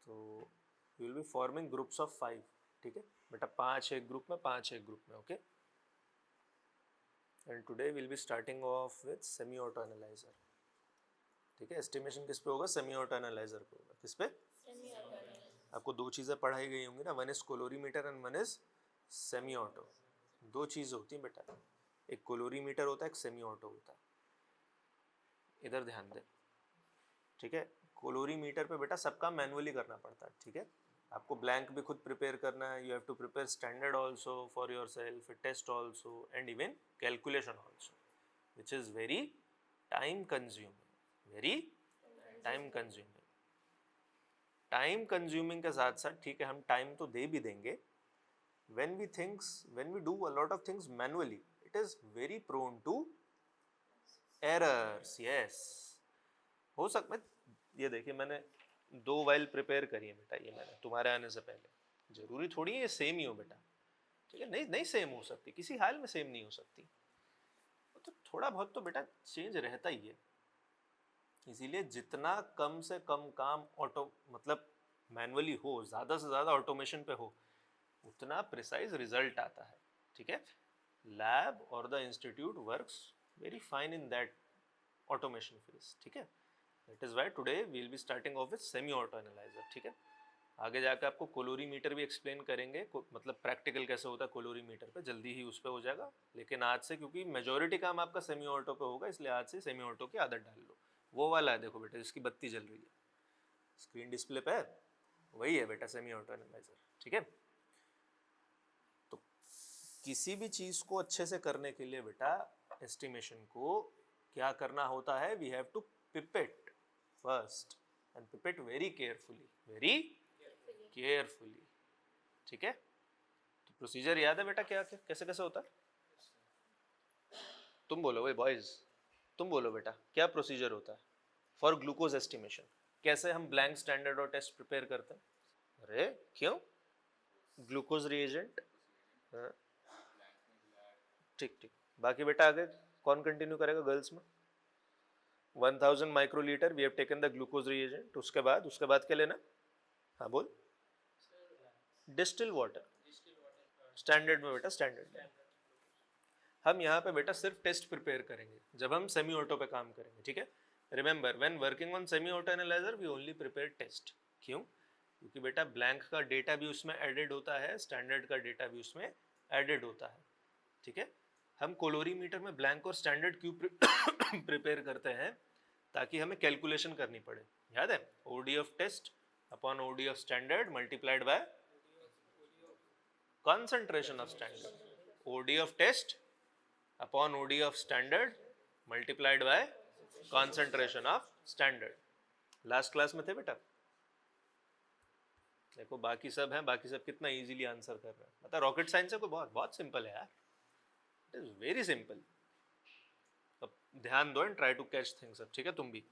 तो you will be forming groups of 5, ठीक है बेटा, 5 एक ग्रुप में, 5 एक ग्रुप में, okay. And today will be starting of with semi auto analyser, ठीक है। एस्टिमेशन किस पे होगा? सेमी ऑटो एनालाइजर पे होगा। किस पे? आपको दो चीज़ें पढ़ाई गई होंगी ना, one is colorimeter and one is semi auto. दो चीज़ होती हैं बेटा, एक कोलोरीमीटर होता है, एक सेमी ऑटो होता है। इधर ध्यान दें, ठीक है। कोलोरीमीटर पे बेटा सब काम मैनुअली करना पड़ता है, ठीक है। आपको ब्लैंक भी खुद प्रिपेयर करना है, you have to prepare standard also for yourself, test also and even calculation also, which is very time consuming, very time consuming. Time consuming के साथ साथ, ठीक है, हम टाइम तो दे भी देंगे, when we do a lot of things manually, it is very prone to errors, yes। हो सकता है, ये देखिए मैंने 2 वाइल प्रिपेयर करी है बेटा, ये मैंने तुम्हारे आने से पहले, जरूरी थोड़ी है ये सेम ही हो बेटा, ठीक है, नहीं नहीं सेम हो सकती, किसी हाल में सेम नहीं हो सकती, तो थोड़ा बहुत तो बेटा चेंज रहता ही है। इसीलिए जितना कम से कम काम ऑटो मतलब मैनुअली हो, ज़्यादा से ज़्यादा ऑटोमेशन पे हो, उतना प्रिसाइज रिजल्ट आता है, ठीक है। लैब और the institute works very fine in that automation phase, ठीक है। That is why today we will be starting off with semi auto analyser, ठीक है। आगे जाकर आपको कोलोरीमीटर भी एक्सप्लेन करेंगे, मतलब प्रैक्टिकल कैसे होता है कोलोरीमीटर पे, जल्दी ही उस पर हो जाएगा। लेकिन आज से, क्योंकि मेजोरिटी काम आपका सेमी ऑटो पे होगा, इसलिए आज से सेमी ऑटो की आदत डाल लो। वो वाला है देखो बेटा, जिसकी बत्ती जल रही है स्क्रीन डिस्प्ले पे, वही है बेटा सेमी ऑटो एनालाइजर, ठीक है। तो किसी भी चीज को अच्छे से करने के लिए बेटा, एस्टिमेशन को क्या करना होता है? We have to pipette first and pipette very carefully, very carefully, ठीक है। तो प्रोसीजर याद है बेटा, क्या कैसे कैसे होता है? तुम बोलो भाई बॉयज, तुम बोलो बेटा, क्या प्रोसीजर होता है फॉर ग्लूकोज एस्टिमेशन? कैसे हम ब्लैंक स्टैंडर्ड और टेस्ट प्रिपेयर करते हैं? अरे क्यों? ग्लूकोज रिएजेंट, ठीक ठीक। बाकी बेटा आगे कौन कंटिन्यू करेगा गर्ल्स में? 1000 microlitre we have taken the glucose reagent. उसके बाद क्या लेना? हाँ बोल। डिस्टिल वाटर, स्टैंडर्ड में बेटा, स्टैंडर्ड में। हम यहाँ पे बेटा सिर्फ टेस्ट प्रिपेयर करेंगे जब हम सेमी ऑटो पे काम करेंगे, ठीक है। Remember, when working on semi auto analyser we only prepare test. क्यों? क्योंकि बेटा ब्लैंक का डेटा भी उसमें एडेड होता है, स्टैंडर्ड का डेटा भी उसमें एडेड होता है, ठीक है। हम कोलोरीमीटर में ब्लैंक और स्टैंडर्ड क्यों प्रिपेयर करते हैं? ताकि हमें कैलकुलेशन करनी पड़े। याद है, OD of test upon OD of standard multiplied by concentration of standard, OD of test upon OD of standard multiplied by concentration of standard। Last class में थे बेटा, देखो बाकी सब हैं, बाकी सब कितना इजीली आंसर कर रहे हैं, मतलब रॉकेट साइंस है कोई? बहुत बहुत सिंपल है यार, इट इज वेरी सिंपल। अब ध्यान दो and try to catch things up, ठीक है। तुम भी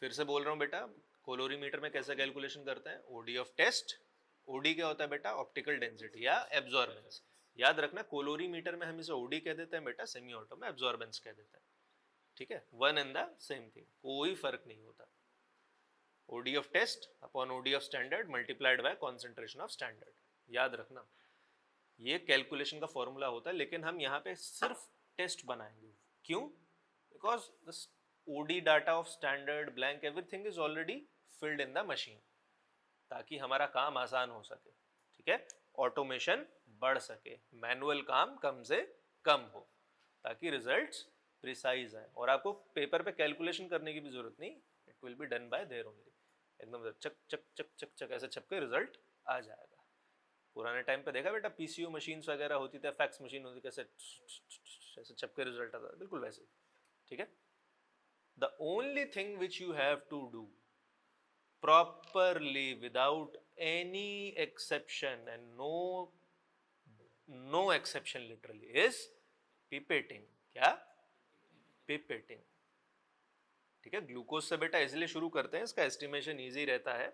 फिर से बोल रहा हूँ बेटा, कोलोरीमीटर में कैसे कैलकुलेशन करते हैं? ओडी ऑफ टेस्ट, ओडी क्या होता है बेटा? ऑप्टिकल डेंसिटी या एब्जॉर्बेंस। याद रखना, कोलोरीमीटर में हम इसे ओडी कह देते हैं बेटा, सेमी ऑटो में एब्जॉर्बेंस कह देते हैं, ठीक है। One and the same thing, कोई फर्क नहीं होता। OD of test upon OD of standard multiplied by concentration of standard. याद रखना, ये कैलकुलेशन का फॉर्मूला होता है, लेकिन हम यहाँ पे सिर्फ टेस्ट बनाएंगे। क्यों? Because the OD data of standard blank everything is already filled in the machine, ताकि हमारा काम आसान हो सके, ठीक है। ऑटोमेशन बढ़ सके, मैनुअल काम कम से कम हो, ताकि रिजल्ट्स प्रिसाइज आए और आपको पेपर पे कैलकुलेशन करने की भी जरूरत नहीं, it will be done by there only. एकदम चक चक चक चक चक ऐसे छप के रिजल्ट आ जाएगा। पुराने टाइम पे देखा बेटा, पीसीयू मशीन्स वगैरह होती थी, फैक्स मशीन होती, कैसे ऐसे छप के रिजल्ट आता था, बिल्कुल वैसे, ठीक है। The only thing which you have to do properly without any exception and no exception literally is pipetting। क्या? pipetting, ठीक है। ग्लूकोज से बेटा इसलिए शुरू करते हैं, इसका एस्टिमेशन इजी रहता है,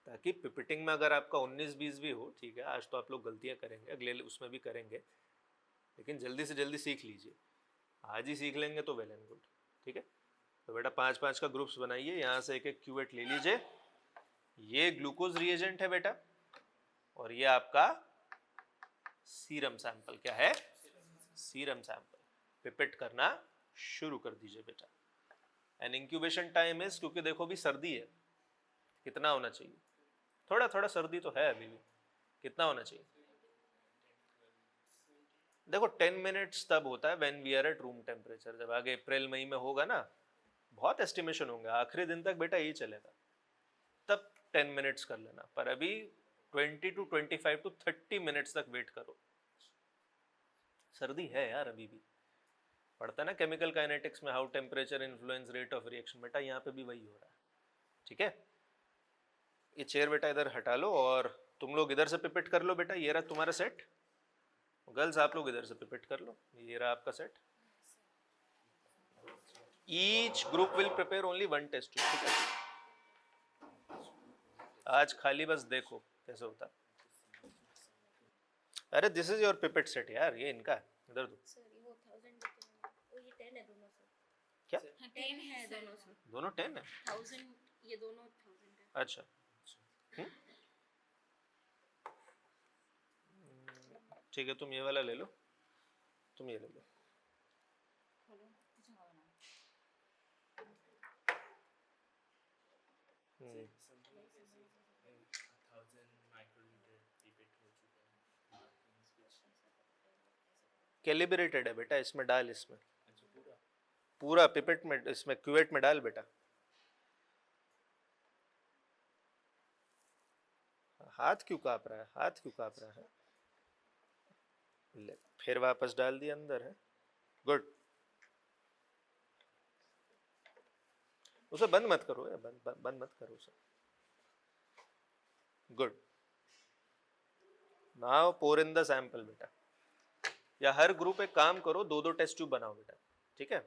ताकि पिपेटिंग में अगर आपका 19-20 भी हो, ठीक है, आज तो आप लोग गलतियां करेंगे, अगले उसमें भी करेंगे, लेकिन जल्दी से जल्दी सीख लीजिए, आज ही सीख लेंगे तो वेल एंड गुड, ठीक है। तो बेटा 5-5 का ग्रुप्स बनाइए, यहाँ से एक एक क्यूवेट ले लीजिए। ये ग्लूकोज रिएजेंट है बेटा, और ये आपका सीरम सैंपल। क्या है? Serum sample. पिपेट करना शुरू कर दीजिए बेटा। एंड इंक्यूबेशन टाइम इज, क्योंकि देखो भी सर्दी है, कितना होना चाहिए? थोड़ा थोड़ा सर्दी तो है अभी भी, कितना होना चाहिए? देखो 10 मिनट्स तब होता है when we are at room temperature. जब आगे अप्रैल मई में होगा ना, बहुत एस्टिमेशन होंगे, आखिरी दिन तक बेटा यही चलेगा, तब 10 मिनट्स कर लेना। पर अभी 20 to 25 to 30 मिनट्स तक वेट करो। सर्दी है यार अभी भी। पढ़ता है ना केमिकल काइनेटिक्स में, how temperature influence rate of reaction, बेटा यहाँ पे भी वही हो रहा है। ठीक है, ये चेयर बेटा इधर हटा लो और तुम लोग इधर से पिपेट कर लो बेटा। ये रहा तुम्हारा सेट। गर्ल्स आप लोग इधर से पिपेट कर लो, ये रहा आपका set. Each group will prepare only 1 test tube. ठीक है, आज खाली बस देखो कैसे होता है। अरे this is your pipette set यार, ये इनका है, इधर दो। क्या? 10 है दोनों से। दोनों 10 है? 1000 ये दोनों 1000 है। अच्छा, ठीक है, तुम ये वाला ले लो, तुम ये ले लो। कैलिब्रेटेड है बेटा, इसमें डाल, इसमें पूरा पिपेट में, इसमें क्यूवेट में डाल बेटा। हाथ क्यों कांप रहा है? हाथ क्यों कांप रहा है? ले, फिर वापस डाल दिया अंदर है। गुड। उसे बंद मत करो यार, बंद मत करो उसे। Good. Now pour in the sample बेटा। या हर ग्रुप एक काम करो, 2-2 टेस्ट ट्यूब बनाओ बेटा। ठीक है,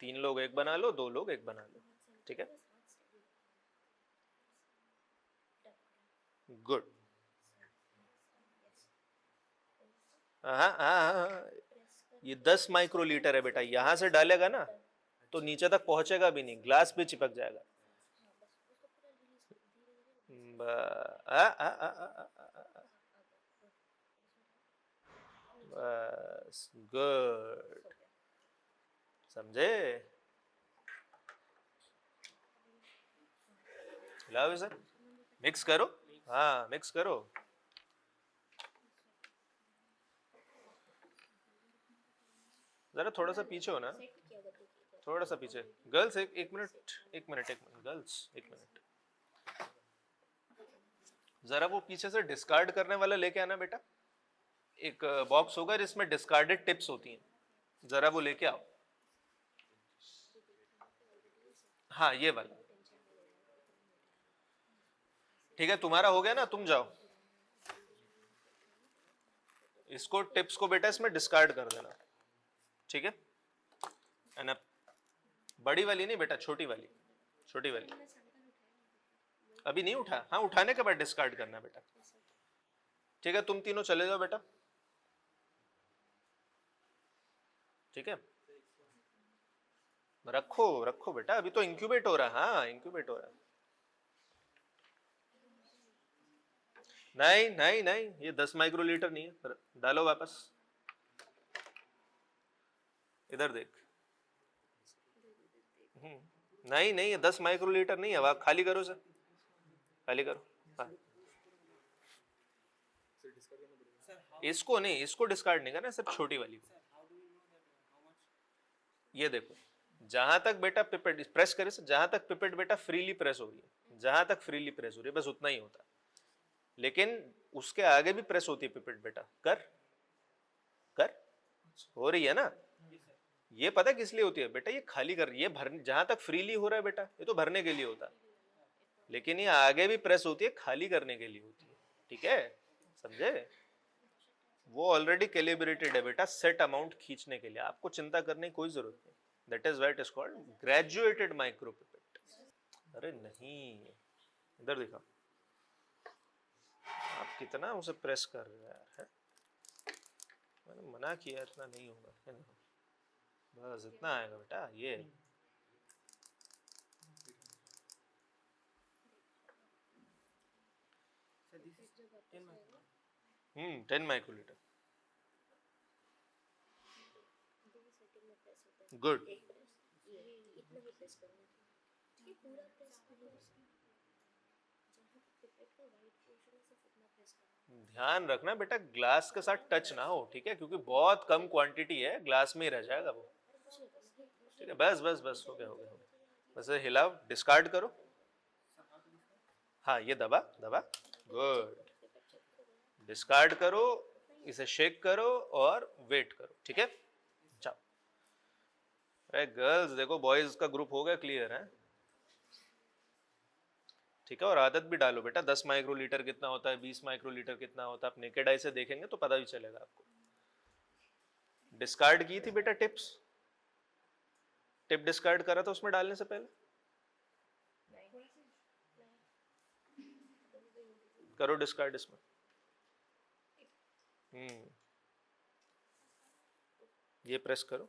3 लोग एक बना लो, 2 लोग एक बना लो। ठीक है, गुड। हाँ, ये 10 माइक्रोलीटर है बेटा, यहां से डालेगा ना तो नीचे तक पहुंचेगा भी नहीं, ग्लास पे चिपक जाएगा। बस, गुड। समझे? लाओ सर, मिक्स करो। हाँ, मिक्स करो। जरा थोड़ा सा पीछे हो ना, थोड़ा सा पीछे। गर्ल्स एक मिनट गर्ल्स, एक मिनट। जरा वो पीछे से डिस्कार्ड करने वाला लेके आना बेटा। एक बॉक्स होगा जिसमें डिस्कार्डेड टिप्स होती हैं, जरा वो लेके आओ। हाँ, ये वाला। ठीक है, तुम्हारा हो गया ना, तुम जाओ। इसको टिप्स को बेटा इसमें डिस्कार्ड कर देना। ठीक है, एंड बड़ी वाली नहीं बेटा, छोटी वाली, छोटी वाली। अभी नहीं उठा? हाँ, उठाने के बाद डिस्कार्ड करना बेटा। ठीक है, तुम तीनों चले जाओ बेटा। ठीक है, रखो रखो बेटा, अभी तो इंक्यूबेट हो रहा है। हाँ, इंक्यूबेट हो रहा है। नहीं नहीं नहीं, ये 10 माइक्रोलीटर नहीं है, डालो वापस। इधर देख। नहीं नहीं, ये 10 माइक्रोलीटर नहीं है, वहां खाली करो सर, खाली करो। हाँ। इसको नहीं, इसको डिस्कार्ड नहीं करना, सिर्फ छोटी वाली को। ये देखो, जहां तक बेटा पिपेट प्रेस करे, जहां तक पिपेट बेटा फ्रीली प्रेस हो रही है, जहां तक फ्रीली प्रेस हो रही है, बस उतना ही होता है। लेकिन उसके आगे भी प्रेस होती है पिपेट बेटा। कर कर, हो रही है ना? ये पता किस लिए होती है बेटा? ये खाली कर, ये भरने, जहां तक फ्रीली हो रहा है बेटा, ये तो भरने के लिए होता है, लेकिन ये आगे भी प्रेस होती है, खाली करने के लिए होती है। ठीक है, समझे? वो ऑलरेडी कैलिब्रेटेड है बेटा, सेट अमाउंट खींचने के लिए, आपको चिंता करने की कोई जरूरत नहीं। That is why it is called graduated micropipette. अरे नहीं, इधर दिखाओ। आप कितना उसे प्रेस कर रहे हो यार, है? मैंने मना किया, इतना नहीं होगा, बस इतना आएगा बेटा। ये 10 माइक्रोलीटर। गुड। ध्यान रखना बेटा ग्लास के साथ टच ना हो, ठीक है, क्योंकि बहुत कम क्वांटिटी है, ग्लास में ही रह जाएगा वो। ठीक है, बस बस बस, हो गया हो गया हो गया। बस हिलाओ, डिस्कार्ड करो। हाँ, ये दबा दबा, गुड। डिस्कार्ड करो, इसे शेक करो और वेट करो, ठीक है। जाओ। अरे गर्ल्स देखो, बॉयज का ग्रुप हो गया क्लियर है, ठीक है। और आदत भी डालो बेटा, 10 माइक्रोलीटर कितना होता है, 20 माइक्रोलीटर कितना होता है, आप नेकेड आई से देखेंगे तो पता भी चलेगा आपको। डिस्कार्ड की थी बेटा टिप्स, टिप डिस्कार्ड करा था उसमें डालने से पहले, करो डिस्कार्ड इसमें। ये प्रेस करो।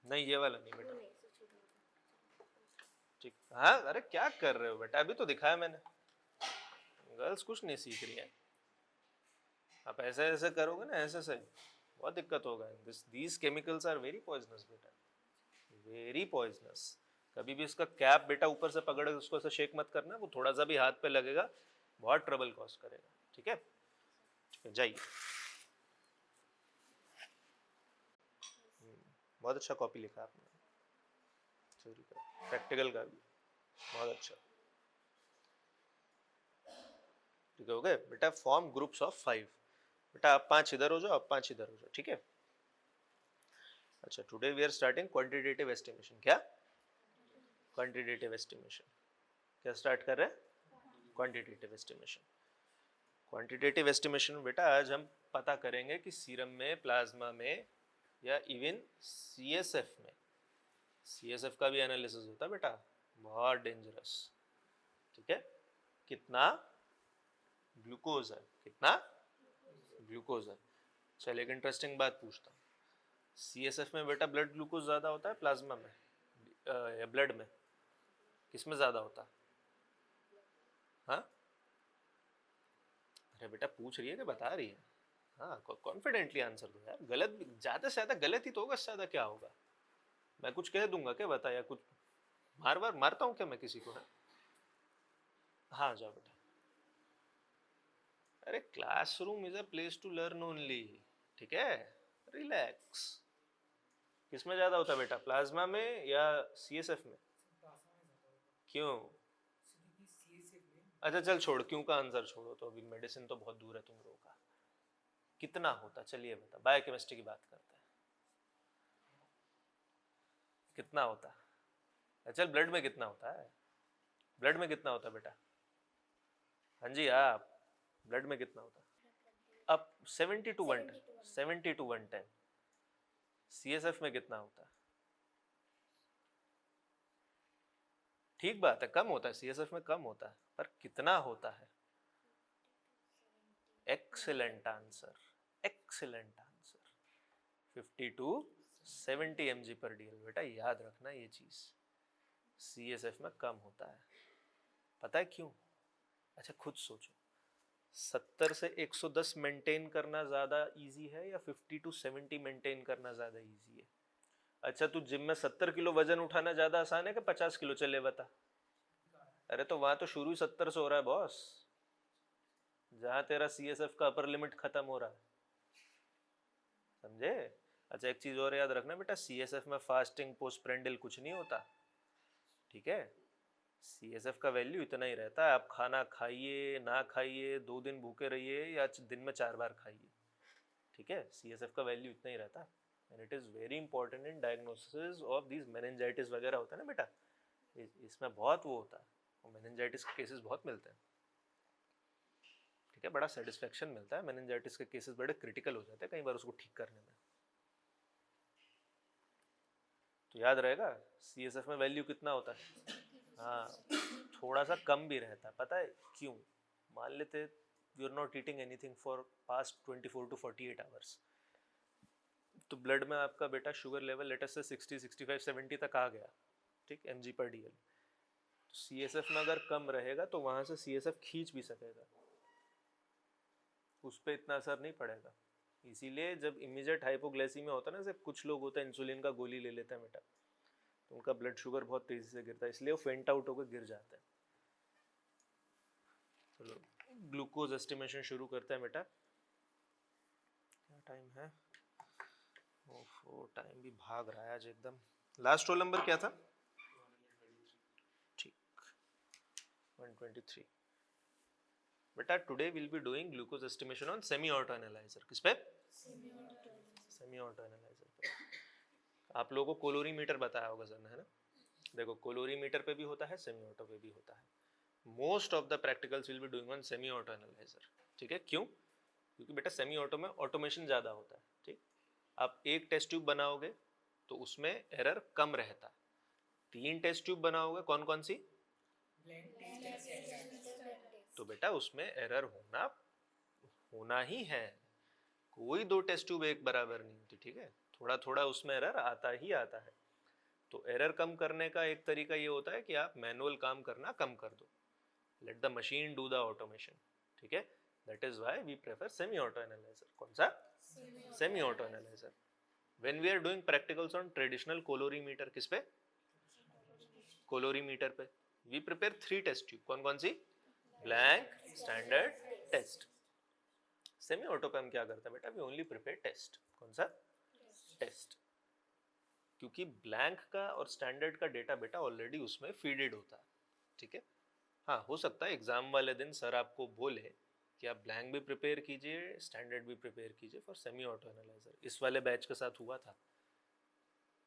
नहीं, ये वाला नहीं बेटा, ठीक। हाँ, अरे क्या कर रहे हो बेटा, अभी तो दिखाया मैंने। गर्ल्स कुछ नहीं सीख रही है, आप ऐसे ऐसे करोगे ना, ऐसे से बहुत दिक्कत होगा। These chemicals are very poisonous बेटा, वेरी पॉइजनस। कभी भी इसका कैप बेटा ऊपर से पकड़ उसको ऐसे शेक मत करना, वो थोड़ा सा भी हाथ पे लगेगा बहुत ट्रबल कॉज करेगा, ठीक है। जाइए। बहुत अच्छा कॉपी लिखा आपने, थ्योरी का, प्रैक्टिकल का भी बहुत अच्छा। ठीक है, हो गए बेटा। Form groups of 5। बेटा आप 5 इधर हो जाओ, आप 5 इधर हो जाओ, ठीक है। अच्छा, today we are starting quantitative estimation. क्या क्वांटिटेटिव एस्टिमेशन? क्या स्टार्ट कर रहे हैं? Quantitative estimation. क्वांटिटेटिव एस्टिमेशन में बेटा आज हम पता करेंगे कि सीरम में, प्लाज्मा में, या इवन सीएसएफ में, सीएसएफ का भी एनालिसिस होता है बेटा, बहुत डेंजरस, ठीक है। कितना ग्लूकोज है, कितना ग्लूकोज है। चल एक इंटरेस्टिंग बात पूछता हूँ, सीएसएफ में बेटा ब्लड ग्लूकोज ज़्यादा होता है प्लाज्मा में या ब्लड में, किस में ज़्यादा होता है? हाँ, अरे बेटा पूछ रही है कि बता रही है? हाँ, कॉन्फिडेंटली आंसर दो यार, गलत ज़्यादा से ज़्यादा गलत ही तो होगा, ज़्यादा क्या होगा? मैं कुछ कह दूंगा क्या, बता, या कुछ मारता हूँ क्या मैं किसी को? हाँ जाओ बेटा। अरे classroom is a place to learn only, ठीक है, रिलैक्स। किसमें ज्यादा होता है बेटा, प्लाज्मा में या सीएसएफ में? क्यों? अच्छा चल छोड़, क्यों का आंसर छोड़ो, तो अभी मेडिसिन तो बहुत दूर है तुम लोगों का। कितना होता, चलिए बता, बायोकेमिस्ट्री की बात करते हैं, कितना होता? चल ब्लड में कितना होता है, ब्लड में कितना होता है बेटा? हाँ जी, आप ब्लड में कितना होता है? अब 70 to 110, 70 to 110। सीएसएफ में कितना होता है? ठीक बात है, कम होता है, सीएसएफ में कम होता है, पर कितना होता है? Excellent answer, excellent answer. 50 to 70 mg पर डीएल, बेटा याद रखना ये चीज, सीएसएफ में कम होता है। पता है क्यों? अच्छा खुद सोचो, 70 से 110 मेंटेन करना ज़्यादा इजी है या 50 to 70 मेंटेन करना ज़्यादा इजी है? अच्छा तू जिम में 70 किलो वजन उठाना ज़्यादा आसान है कि 50 किलो, चले बता। अरे तो वहाँ तो शुरू ही 70 से हो रहा है बॉस, जहाँ तेरा सीएसएफ का अपर लिमिट खत्म हो रहा है, समझे? अच्छा एक चीज़ और याद रखना बेटा, सीएसएफ में फास्टिंग पोस्टप्रेंडिल कुछ नहीं होता, ठीक है। सीएसएफ का वैल्यू इतना ही रहता है, आप खाना खाइए ना खाइए, 2 दिन भूखे रहिए या दिन में 4 बार खाइए, ठीक है, सीएसएफ का वैल्यू इतना ही रहता है। And it is very important in diagnosis of these meningitis वगैरह होता है ना बेटा, इसमें बहुत वो होता है, और मेनिंजाइटिस के केसेस बहुत मिलते हैं, ठीक है, बड़ा सेटिस्फेक्शन मिलता है। मेनिंजाइटिस के केसेस बड़े क्रिटिकल हो जाते हैं कई बार उसको ठीक करने में, तो याद रहेगा सीएसएफ में वैल्यू कितना होता है। हाँ, थोड़ा सा कम भी रहता है, पता है क्यों? मान लेते you are not eating anything for past 24 to 48 hours, तो ब्लड में आपका बेटा शुगर लेवल लेटेस्ट से 60, 65, 70 तक आ गया, ठीक, mg पर dl। तो CSF में अगर कम रहेगा तो वहां से CSF खींच भी सकेगा, उस पर इतना असर नहीं पड़ेगा। इसीलिए जब इमीडिएट हाइपोग्लाइसीमिया होता है ना, जैसे कुछ लोग होता है इंसुलिन का गोली ले लेते हैं बेटा, तो उनका ब्लड शुगर बहुत तेजी से गिरता है, इसलिए वो फेंट आउट होकर गिर जाते हैं। चलो ग्लूकोज एस्टिमेशन शुरू करते हैं बेटा। क्या टाइम है? ओफो, टाइम भी भाग रहा है आज एकदम। लास्ट रोल नंबर क्या था? ठीक, 123। बेटा today will be doing glucose estimation on semi auto analyser. किस पे? सेमी ऑटो एनालाइजर पे। आप लोगों को कोलोरीमीटर बताया होगा सर ने, है ना? देखो कोलोरीमीटर पे भी होता है, सेमी ऑटो पे भी होता है। Most of the practicals will be doing on semi auto analyser. ठीक है, क्यों? क्योंकि बेटा सेमी ऑटो में ऑटोमेशन ज़्यादा होता है। ठीक, आप एक टेस्ट ट्यूब बनाओगे तो उसमें एरर कम रहता है। 3 टेस्ट ट्यूब बनाओगे, कौन कौन सी? तो बेटा उसमें एरर होना ही है। कोई 2 टेस्ट ट्यूब एक बराबर नहीं होती। ठीक है, थोड़ा थोड़ा उसमें एरर आता ही आता है। तो एरर कम करने का एक तरीका ये होता है कि आप मैनुअल काम करना कम कर दो, let the machine do the automation. ठीक है, that is why we prefer semi auto analyser. कौन सा? Semi auto analyser. When we are doing practicals on traditional colorimeter, किस पे? कोलोरीमीटर पे वी प्रिपेयर 3 टेस्ट ट्यूब। कौन कौन सी? Blank, standard, test. Semi auto पे हम क्या करते हैं बेटा? We only prepare test. कौन सा? टेस्ट। क्योंकि ब्लैंक का और स्टैंडर्ड का डेटा बेटा ऑलरेडी उसमें फीडेड होता है। ठीक है, हाँ हो सकता है एग्जाम वाले दिन सर आपको बोले कि आप ब्लैंक भी प्रिपेयर कीजिए, स्टैंडर्ड भी प्रिपेयर कीजिए फॉर सेमी ऑटो एनालाइजर। इस वाले बैच के साथ हुआ था,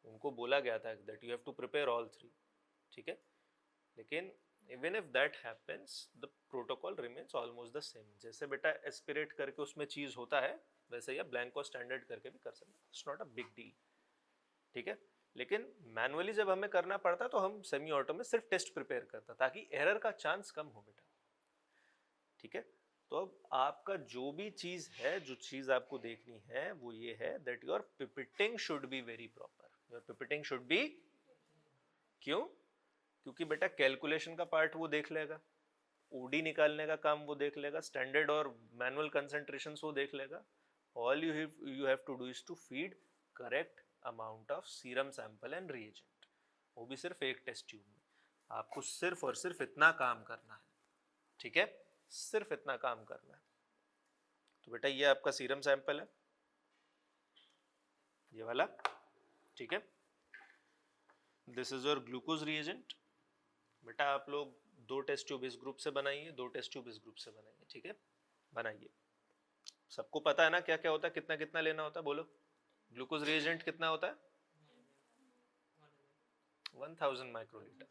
उनको बोला गया था that you have to prepare all 3। ठीक है, लेकिन even if that happens the protocol remains almost the same. जैसे बेटा एस्पिरेट करके उसमें चीज होता है, वैसे ही ब्लैंक को स्टैंडर्ड करके भी कर सकते हैं। It's not a big deal. ठीक है, लेकिन मैनुअली जब हमें करना पड़ता तो हम सेमी ऑटो में सिर्फ टेस्ट प्रिपेयर करता ताकि एरर का चांस कम हो बेटा। ठीक है, तो अब आपका जो भी चीज है, जो चीज आपको देखनी है वो ये है that your pipetting should be very proper. Your pipetting should be, क्यों? क्योंकि बेटा कैलकुलेशन का पार्ट वो देख लेगा, ओडी निकालने का काम वो देख लेगा, स्टैंडर्ड और मैनुअल कंसंट्रेशन वो देख लेगा। All you have to do is to feed correct amount of serum sample and reagent, वो भी सिर्फ एक टेस्ट ट्यूब में। आपको सिर्फ और सिर्फ इतना काम करना है। ठीक है, सिर्फ इतना काम करना है। तो बेटा ये आपका सीरम सैंपल है, ये वाला। ठीक है, this is your glucose reagent. बेटा आप लोग 2 टेस्ट ट्यूब इस ग्रुप से बनाइए, 2 टेस्ट ट्यूब इस ग्रुप से बनाइए। ठीक है, बनाइए। सबको पता है ना क्या क्या होता है, कितना कितना लेना होता है? बोलो, ग्लूकोज रिएजेंट कितना होता है? 1000 माइक्रोलीटर।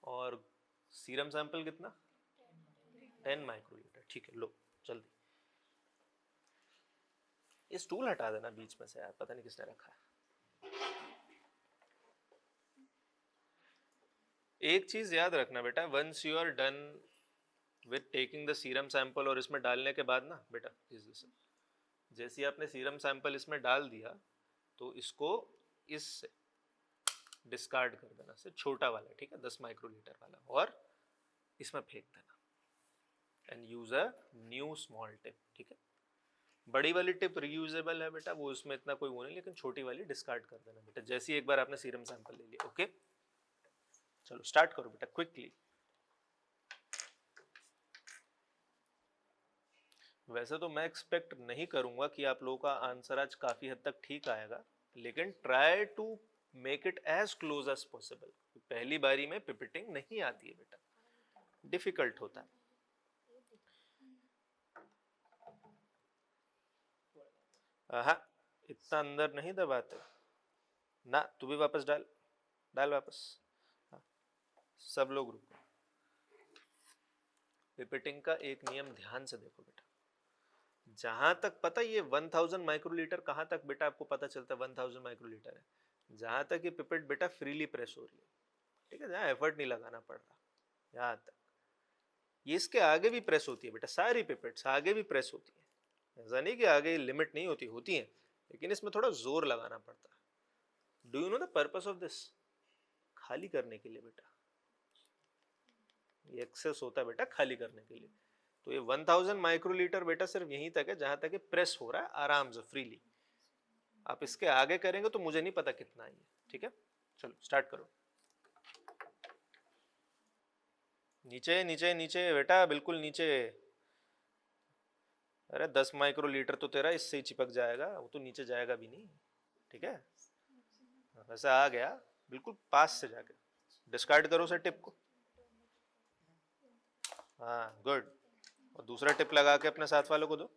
और सीरम सैंपल कितना? 10 माइक्रोलीटर। ठीक है, लो जल्दी ये स्टूल हटा देना बीच में से यार, पता नहीं किसने रखा है। एक चीज याद रखना बेटा, once you are done with taking the serum sample और इसमें डालने के बाद ना बेटा, जैसे ही आपने सीरम सैंपल इसमें डाल दिया तो इसको इससे डिस्कार्ड कर देना, से छोटा वाला। ठीक है, 10 माइक्रोलीटर वाला, और इसमें फेंक देना and use a new small tip. ठीक है, बड़ी वाली टिप रीयूजेबल है बेटा, वो उसमें इतना कोई वो नहीं, लेकिन छोटी वाली डिस्कार्ड कर देना बेटा जैसे ही एक बार आपने सीरम सैंपल ले लिया। ओके, चलो स्टार्ट करो बेटा क्विकली। वैसे तो मैं एक्सपेक्ट नहीं करूंगा कि आप लोगों का आंसर आज काफी हद तक ठीक आएगा, लेकिन try to make it as close as possible. पहली बारी में पिपिटिंग नहीं आती है बेटा, डिफिकल्ट होता है। हाँ, इतना अंदर नहीं दबाते ना। तू भी वापस डाल, डाल वापस। हाँ, सब लोग रुको। पिपिटिंग का एक नियम ध्यान से देखो बेटा, जहां तक पता ये 1000 माइक्रोलीटर कहां तक बेटा आपको पता चलता है 1000 माइक्रोलीटर है, जहां तक ये पिपेट बेटा फ्रीली प्रेस हो रही है। ठीक है, जहां एफर्ट नहीं लगाना पड़ रहा, यहां तक। ये इसके आगे भी प्रेस होती है बेटा, सारी पिपेट्स आगे भी प्रेस होती है। ऐसा नहीं कि आगे लिमिट नहीं होती, होती है, लेकिन इसमें थोड़ा जोर लगाना पड़ता है। Do you know the purpose of this? खाली करने के लिए बेटा, ये एक्सेस होता है बेटा खाली करने के लिए। तो ये 1000 माइक्रोलीटर बेटा सिर्फ यहीं तक है जहां तक ये प्रेस हो रहा है आराम से फ्रीली। आप इसके आगे करेंगे तो मुझे नहीं पता कितना है ये, ठीक है। चलो स्टार्ट करो। नीचे नीचे नीचे बेटा, बिल्कुल नीचे। अरे 10 माइक्रोलीटर तो तेरा इससे ही चिपक जाएगा, वो तो नीचे जाएगा भी नहीं, ठीक है। वैसे आ गया बिल्कुल पास से जाके। डिस्कार्ड करो उसे टिप को। हाँ गुड। और दूसरा टिप लगा के अपने साथ वालों को दो।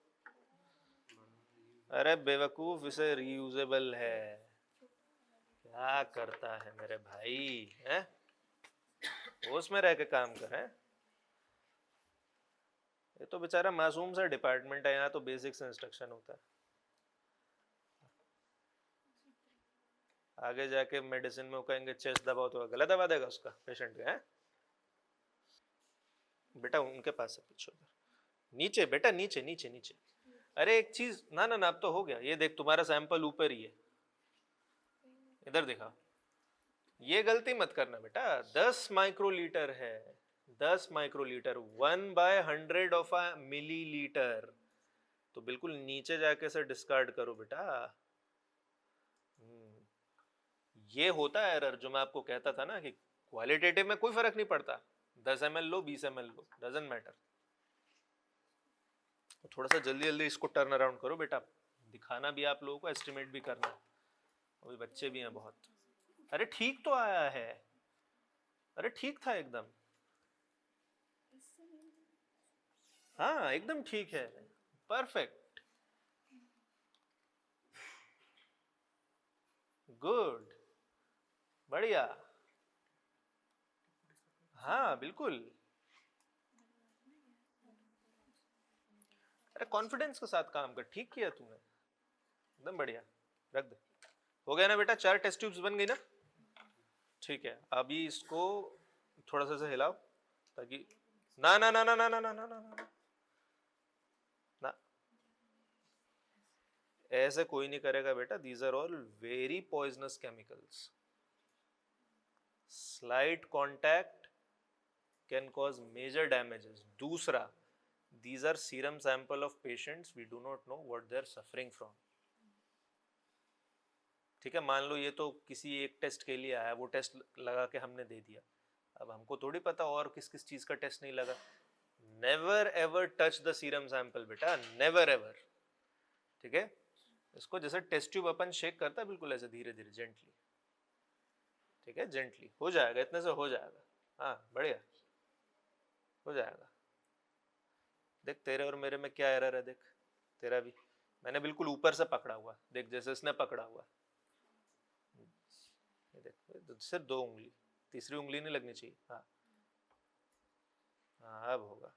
अरे बेवकूफ, इसे रीयूजेबल है। क्या करता है मेरे भाई, हैं? होश में रह के काम कर, हैं? ये तो बेचारा मासूम सा डिपार्टमेंट है, यहाँ तो बेसिक से इंस्ट्रक्शन होता है। आगे जाके मेडिसिन में वो कहेंगे चेस्ट दबाओ तो गला दबा देगा उसका पेशेंट का, है? बेटा उनके पास से पूछो, नीचे बेटा, नीचे नीचे नीचे। अरे एक चीज, ना ना ना अब तो हो गया। ये देख तुम्हारा सैंपल ऊपर ही है, इधर दिखा। ये गलती मत करना बेटा, 10 माइक्रोलीटर है, 10 माइक्रोलीटर, 1/100 ऑफ अ मिलीलीटर। तो बिल्कुल नीचे जाके से डिस्कार्ड करो बेटा। ये होता है एरर जो मैं आपको कहता था ना कि क्वालिटेटिव में कोई फर्क नहीं पड़ता, 10 ml low 20 ml low, doesn't matter. तो थोड़ा सा जल्दी जल्दी इसको टर्न अराउंड करो बेटा, दिखाना भी आप लोगों को, एस्टिमेट भी करना। अभी बच्चे भी हैं बहुत। अरे ठीक तो आया है, अरे ठीक था एकदम। हाँ एकदम ठीक है, परफेक्ट, गुड, बढ़िया। हाँ बिल्कुल। अरे कॉन्फिडेंस के साथ काम कर, ठीक किया तूने, एकदम बढ़िया। रख दे। हो गया ना बेटा, 4 टेस्ट ट्यूब्स बन गई ना, ठीक है। अभी इसको थोड़ा सा से हिलाओ ताकि, ना ना ना ना ना ना ना ना ना ना ना, ऐसे कोई नहीं करेगा बेटा, these are all very poisonous chemicals. Slight contact can cause major damages. दूसरा, these are serum sample of patients, we do not know what they are suffering from, ठीक है। मान लो ये तो किसी एक टेस्ट के लिए आया, वो टेस्ट लगा के हमने दे दिया, अब हमको थोड़ी पता और किस किस चीज का टेस्ट नहीं लगा। Never ever touch the serum sample बेटा, नेवर एवर, ठीक है। इसको जैसे टेस्ट ट्यूब अपन शेक करता है, बिल्कुल ऐसे धीरे धीरे जेंटली, ठीक है, जेंटली। हो जाएगा, इतने से हो जाएगा। हाँ बढ़िया, हो जाएगा। देख तेरे और मेरे में क्या एरर है, देख तेरा भी, मैंने बिल्कुल ऊपर से पकड़ा हुआ, देख जैसे इसने पकड़ा हुआ, ये देख सिर्फ 2 उंगली, तीसरी उंगली नहीं लगनी चाहिए। हाँ हाँ अब होगा,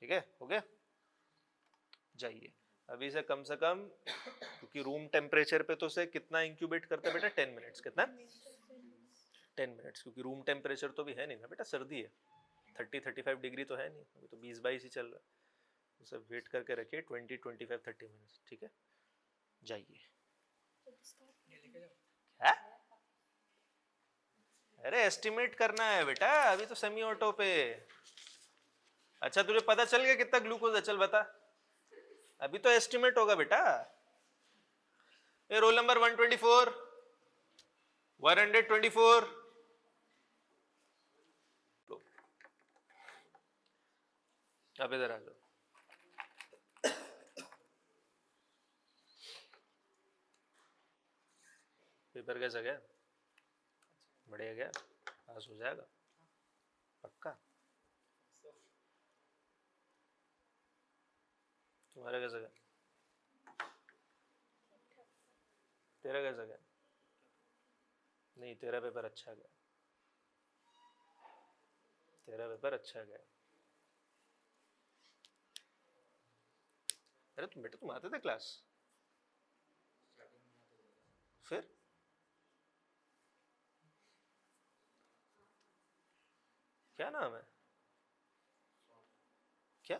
ठीक है, हो गया। जाइए अभी से कम, क्योंकि रूम टेम्परेचर पे तो से कितना इंक्यूबेट करते हैं बेटा, 10 मिनट्स, कितना, 10 मिनट्स, क्योंकि रूम टेम्परेचर तो भी है नहीं ना बेटा, सर्दी है, 30-35 डिग्री तो है नहीं, अभी तो 20-22 ही चल रहा है। तो सब वेट करके रखिए 20-25-30 मिनट्स, ठीक है। जाइए। है? अरे एस्टिमेट करना है बेटा, अभी तो सेमी ऑटो पे। अच्छा तुझे पता चल गया कितना ग्लूकोज है, चल बता। अभी तो एस्टिमेट होगा बेटा। ये रोल नंबर 124, 124, अब इधर आ जाओ। पेपर कैसा गया? बढ़िया गया, पास हो जाएगा पक्का। तुम्हारा कैसा गया? तेरा कैसा गया? नहीं तेरा पेपर अच्छा गया, तेरा पेपर अच्छा गया। अरे तुम बेटा तुम आते थे क्लास? फिर क्या नाम है? क्या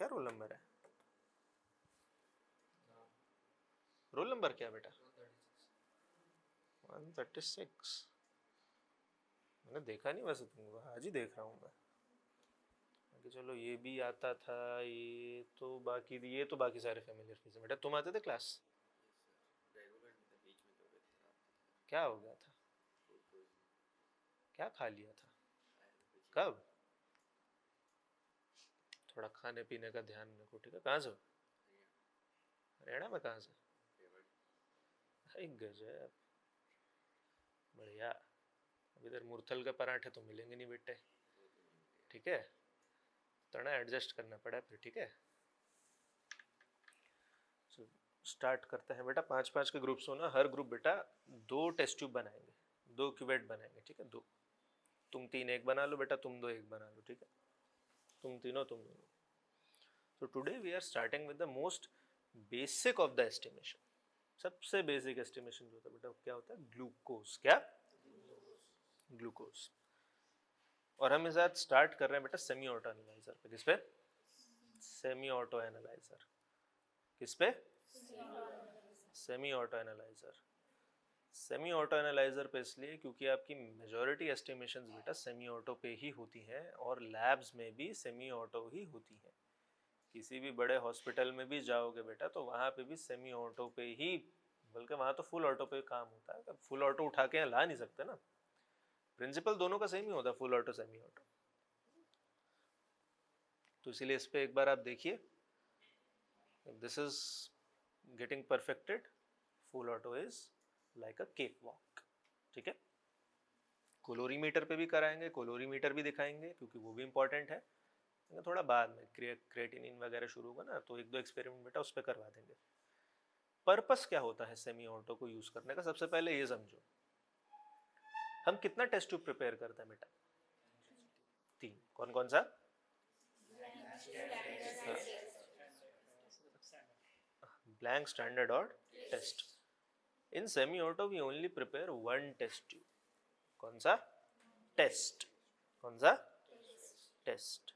क्या रोल नंबर है? रोल नंबर क्या बेटा? 136 मैंने देखा नहीं वैसे तुमको, आज ही देख रहा हूँ मैं कि चलो ये भी आता था, ये तो बाकी सारे फेमिलियर फेस बेटा। तुम आते थे क्लास? क्या हो गया था? क्या खा लिया था? कब? थोड़ा खाने पीने का ध्यान रखो, ठीक है? कहाँ से हो? हरियाणा में कहाँ से? गजब, बढ़िया। अब इधर मुरथल के पराठे तो मिलेंगे नहीं बेटे, ठीक है? तो ना एडजस्ट करना पड़ा फिर, ठीक है? स्टार्ट करते हैं बेटा। 5-5 के ग्रुप्स हो ना, हर ग्रुप बेटा 2 टेस्ट ट्यूब बनाएंगे, 2 क्यूवेट बनाएंगे, ठीक है? 2, तुम 3 एक बना लो बेटा, तुम 2 एक बना लो, ठीक है? तुम तीनों, तुम दोनों। So today we are starting with the most basic of the estimation. सबसे बेसिक एस्टिमेशन जो होता है बेटा, क्या होता है? ग्लूकोज। क्या? ग्लूकोज। और हम इस आज स्टार्ट कर रहे हैं बेटा सेमी ऑटो एनालाइजर पे। किस पे? Semi auto analyser. किस पे? Semi auto analyser. Semi auto analyser पे इसलिए क्योंकि आपकी मेजॉरिटी एस्टिमेशंस बेटा सेमी ऑटो पे ही होती हैं, और लैब्स में भी सेमी ऑटो ही होती हैं। किसी भी बड़े हॉस्पिटल में भी जाओगे बेटा तो वहाँ पे भी सेमी ऑटो पे ही, बल्कि वहाँ तो फुल ऑटो पे काम होता है। फुल ऑटो उठा के ला नहीं सकते ना, प्रिंसिपल दोनों का सेम ही होता है, फुल ऑटो सेमी ऑटो। तो इसीलिए इस पे एक बार आप देखिए, this is getting perfected, full auto is like a cake walk, ठीक है? कोलोरीमीटर पे भी कराएंगे, कोलोरीमीटर भी दिखाएंगे क्योंकि वो भी इंपॉर्टेंट है। थोड़ा बाद में क्रिएटिनिन वगैरह शुरू होगा ना, तो 1-2 एक्सपेरिमेंट बेटा उस पर करवा देंगे। पर्पस क्या होता है सेमी ऑटो को यूज करने का? सबसे पहले ये समझो, हम कितना टेस्ट ट्यूब प्रिपेयर करते हैं बेटा? 3। कौन कौन सा? ब्लैंक, स्टैंडर्ड और test. In semi auto we only prepare 1 test tube. कौन सा? टेस्ट। कौन सा? टेस्ट।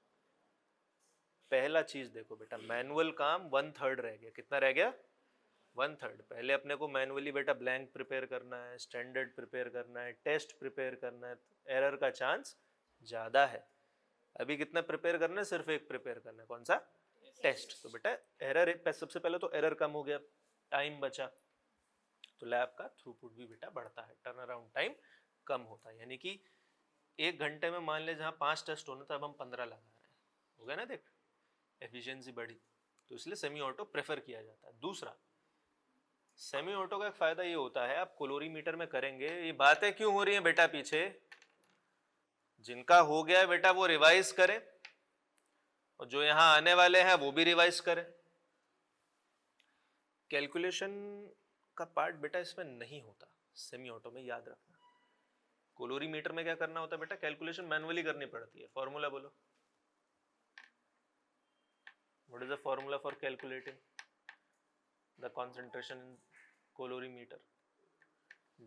पहला चीज देखो बेटा, मैनुअल काम 1/3 रह गया। कितना रह गया? 1/3। पहले अपने को मैनुअली बेटा ब्लैंक प्रिपेयर करना है, स्टैंडर्ड प्रिपेयर करना है, टेस्ट प्रिपेयर करना है, एरर का चांस ज़्यादा है। अभी कितना प्रिपेयर करना है? सिर्फ एक प्रिपेयर करना है। कौन सा? टेस्ट। तो बेटा एरर, सबसे पहले तो एरर कम हो गया, टाइम बचा, तो लैब का थ्रूपुट भी बेटा बढ़ता है, टर्न अराउंड टाइम कम होता है। यानी कि 1 घंटे में मान ले जहाँ 5 टेस्ट होने थे, अब हम 15 लगा रहे हैं। हो गया ना? देख, एफिशिएंसी बढ़ी। तो इसलिए सेमी ऑटो प्रेफर किया जाता है। दूसरा, सेमी ऑटो का एक फायदा ये होता है, आप कोलोरीमीटर में करेंगे, ये बातें क्यों हो रही हैं बेटा पीछे? जिनका हो गया बेटा वो रिवाइज करें, और जो यहां आने वाले हैं वो भी रिवाइज करें। कैलकुलेशन का पार्ट बेटा इसमें नहीं होता सेमी ऑटो में, याद रखना। कोलोरीमीटर में क्या करना होता है बेटा? कैलकुलेशन मैनुअली करनी पड़ती है। फॉर्मूला बोलो, what is the formula for calculating the concentration in colorimeter?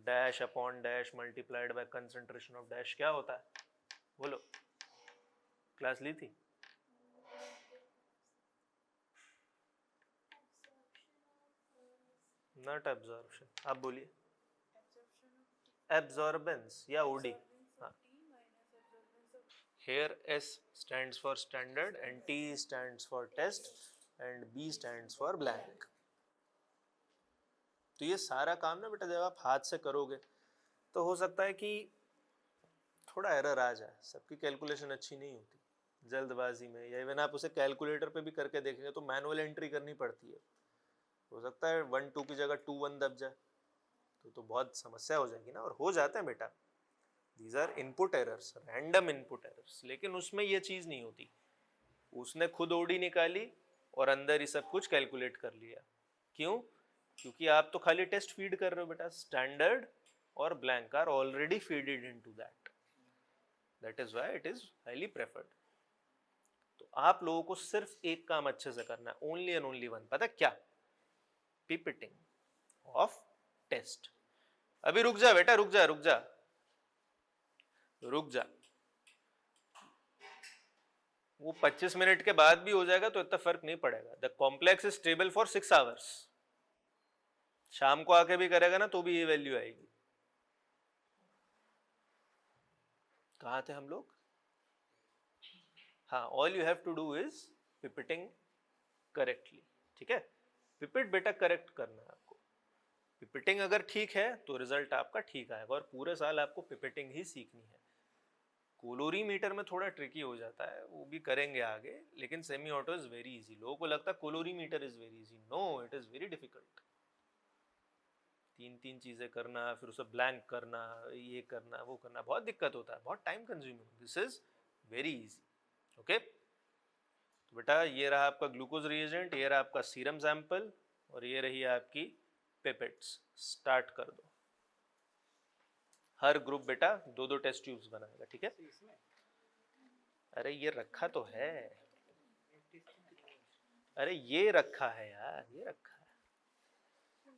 Dash upon dash multiplied by concentration of dash. क्या होता है? बोलो, क्लास ली थी? नॉट एब्जॉर्प्शन, आप बोलिए। एब्जॉर्बेंस या ओडी। हाँ, here S stands for standard and T stands for test and B stands for blank। तो ये सारा काम ना बेटा जब आप हाथ से करोगे तो हो सकता है कि थोड़ा एरर आ जाए, सबकी कैलकुलेशन अच्छी नहीं होती जल्दबाजी में, या इवन आप उसे कैलकुलेटर पे भी करके देखेंगे तो मैनुअल एंट्री करनी पड़ती है। हो सकता है 1-2 की जगह 2-1 दब जाए, तो बहुत समस्या हो जाएगी ना। और हो जाते हैं बेटा, these are input errors, random input errors. लेकिन उसमें ये चीज़ नहीं होती, उसने खुद ओडी निकाली और अंदर ही सब कुछ कैलकुलेट कर लिया। क्यों? क्योंकि आप तो खाली टेस्ट फीड कर रहे हो बेटा, स्टैंडर्ड और blank are already feeded into that, that is why it is highly preferred. तो आप लोगों को सिर्फ एक काम अच्छे से करना है, ओनली एंड ओनली वन। पता क्या? पिपेटिंग ऑफ टेस्ट। अभी रुक जा बेटा, रुक जा, रुक जा, रुक जा। वो 25 मिनट के बाद भी हो जाएगा तो इतना फर्क नहीं पड़ेगा। The complex is stable for 6 hours. शाम को आके भी करेगा ना तो भी ये वैल्यू आएगी। कहाँ थे हम लोग? हाँ, all you have to do is pipetting correctly, ठीक है? पिपेट बेटा करेक्ट करना है आपको। पिपेटिंग अगर ठीक है तो रिजल्ट आपका ठीक आएगा, और पूरे साल आपको पिपेटिंग ही सीखनी है। कोलोरीमीटर में थोड़ा ट्रिकी हो जाता है, वो भी करेंगे आगे, लेकिन semi auto is very easy. लोगों को लगता है colorimeter is very easy, no, it is very difficult. तीन तीन चीजें करना, फिर उसे ब्लैंक करना, ये करना, वो करना, बहुत दिक्कत होता है, बहुत time consuming. This is very easy, okay? तो बेटा ये रहा आपका ग्लूकोज रिएजेंट, ये रहा आपका सीरम सैंपल, और ये रही आपकी पिपेट्स। स्टार्ट कर दो। हर ग्रुप बेटा दो दो टेस्ट ट्यूब्स बनाएगा, ठीक है? अरे ये रखा तो है, अरे ये रखा है यार, ये रखा है,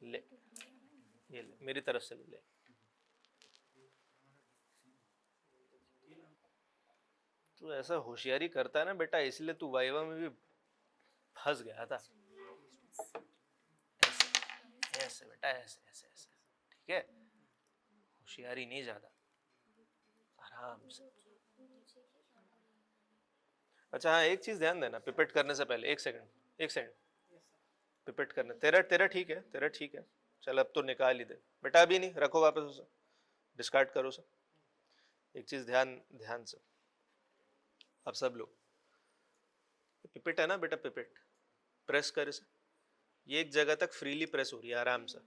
ले ये ले, मेरी तरफ से ले। तू ऐसा होशियारी करता है ना बेटा, इसलिए तू वाइवा में भी फंस गया था। ऐसे ऐसे बेटा, ऐसे ऐसे ऐसे, ठीक है? होशियारी नहीं ज्यादा, आराम से। अच्छा हाँ, एक चीज ध्यान देना, पिपेट करने से पहले, एक सेकंड, एक सेकंड। पिपेट करने, तेरा तेरा ठीक है, तेरा ठीक है, चल अब तो निकाल ही दे बेटा, अभी नहीं, रखो वापस उसे, डिस्कार्ड करो उसे। एक चीज ध्यान ध्यान से, अब सब लोग, पिपेट है ना बेटा, पिपेट प्रेस कर इसे, ये एक जगह तक फ्रीली प्रेस हो रही है, आराम से,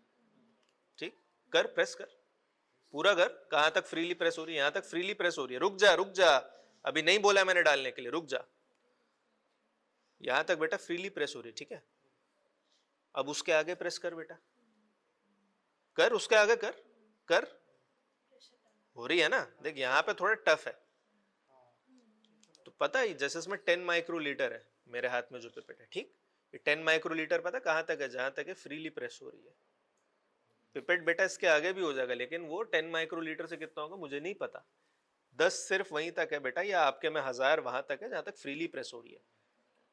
ठीक? कर, प्रेस कर, पूरा कर। कहां तक फ्रीली प्रेस हो रही है? यहां तक फ्रीली प्रेस हो रही है। रुक जा, रुक जा, अभी नहीं बोला मैंने डालने के लिए, रुक जा। यहां तक बेटा फ्रीली प्रेस हो रही है, ठीक है? अब उसके आगे प्रेस कर बेटा, कर, उसके आगे कर, कर, हो रही है ना? देख यहाँ पे थोड़ा टफ है, तो पता है जैसे इसमें 10 माइक्रोलीटर है, मेरे हाथ में जो पिपेट है, ठीक? ये 10 माइक्रोलीटर पता कहां तक है? जहां तक है फ्रीली प्रेस हो रही है। पिपेट बेटा इसके आगे भी हो जाएगा, लेकिन वो 10 माइक्रोलीटर से कितना होगा मुझे नहीं पता। 10 सिर्फ वहीं तक है बेटा, या आपके में 1000 वहां तक है जहां तक फ्रीली प्रेस हो रही है।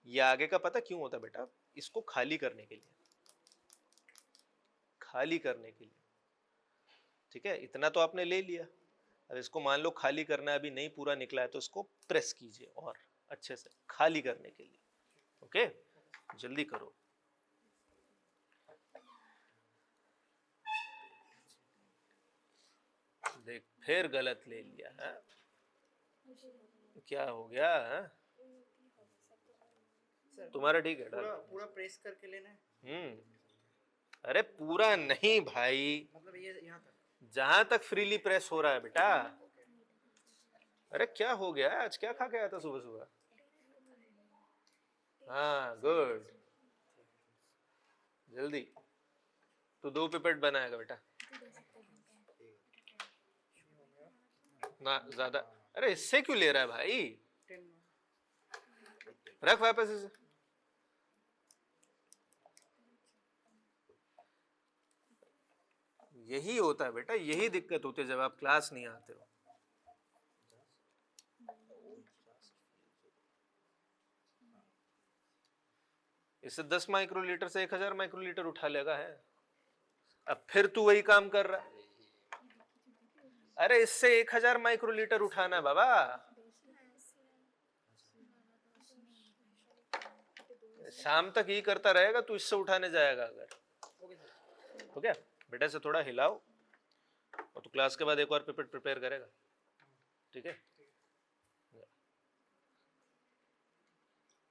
ये आगे का पता क्यों होता है बेटा? इसको खाली करने के लिए, खाली करने के लिए, ठीक है? इतना तो आपने ले लिया, अब इसको मान लो खाली करना है, अभी नहीं पूरा निकला है, तो इसको प्रेस कीजिए और अच्छे से खाली करने के लिए, ओके? जल्दी करो। देख फिर गलत ले लिया है, क्या हो गया है? तुम्हारा ठीक है, पूरा पूरा प्रेस करके लेना है। अरे पूरा नहीं भाई, मतलब ये यहाँ तक, जहां तक फ्रीली प्रेस हो रहा है बेटा। अरे क्या हो गया, आज क्या खा के आया था सुबह सुबह? हाँ गुड, जल्दी। तो 2 पिपेट बनाएगा बेटा ना, ज्यादा। अरे इससे क्यों ले रहा है भाई? 10 रख वापस इसे। यही होता है बेटा, यही दिक्कत होती है जब आप क्लास नहीं आते हो। इससे 10 माइक्रोलीटर से 1000 माइक्रोलीटर उठा लेगा है। अब फिर तू वही काम कर रहा है। अरे इससे 1000 माइक्रोलीटर उठाना है बाबा। शाम तक ही करता रहेगा तू, इससे उठाने जाएगा अगर, तो क्या बेटा से थोड़ा हिलाओ, और तू क्लास के बाद एक और पिपेट प्रिपेयर करेगा, ठीक है?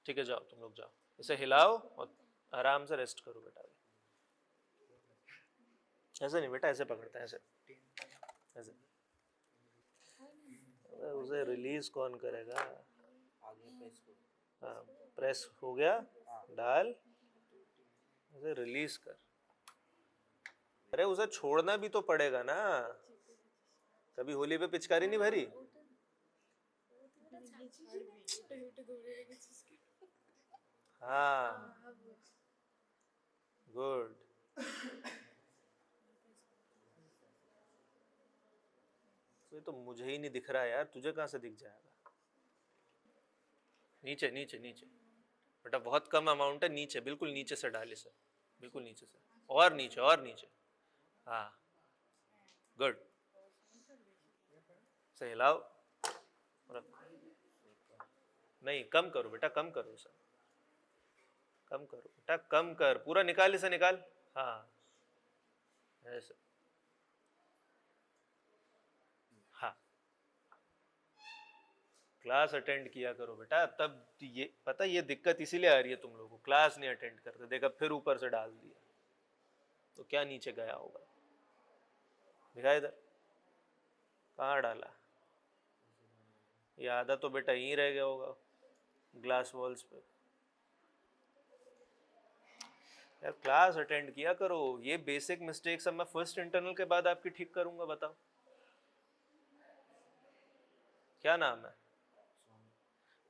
ठीक है, जाओ तुम लोग जाओ, इसे हिलाओ और आराम से रेस्ट करो बेटा। ऐसे नहीं बेटा, ऐसे पकड़ते हैं, ऐसे ऐसे। उसे रिलीज कौन करेगा? हाँ, प्रेस हो गया, डाल, उसे रिलीज कर। अरे उसे छोड़ना भी तो पड़ेगा ना, कभी होली पे पिचकारी नहीं भरी? हाँ गुड। ये तो मुझे ही नहीं दिख रहा है यार, तुझे कहाँ से दिख जाएगा? नीचे नीचे नीचे बेटा, बहुत कम अमाउंट है, नीचे, बिल्कुल नीचे से डाल इसे, बिल्कुल नीचे से, और नीचे, और नीचे, हाँ गुड। से हिलाओ, नहीं, कम करो बेटा, कम करो सर, कम करो बेटा, कम कर, पूरा निकाल, इसे निकाल। हाँ ऐसे, हाँ क्लास अटेंड किया करो बेटा, तब ये पता, ये दिक्कत इसीलिए आ रही है तुम लोगों को, क्लास नहीं अटेंड करते, देखा फिर ऊपर से डाल दिया, तो क्या नीचे गया होगा, दिखा इधर, कहाँ डाला, ये आधा तो बेटा यहीं रह गया होगा ग्लास वॉल्स पे। यार क्लास अटेंड किया करो, ये बेसिक मिस्टेक्स अब मैं फर्स्ट इंटरनल के बाद आपकी ठीक करूंगा, बताओ क्या नाम है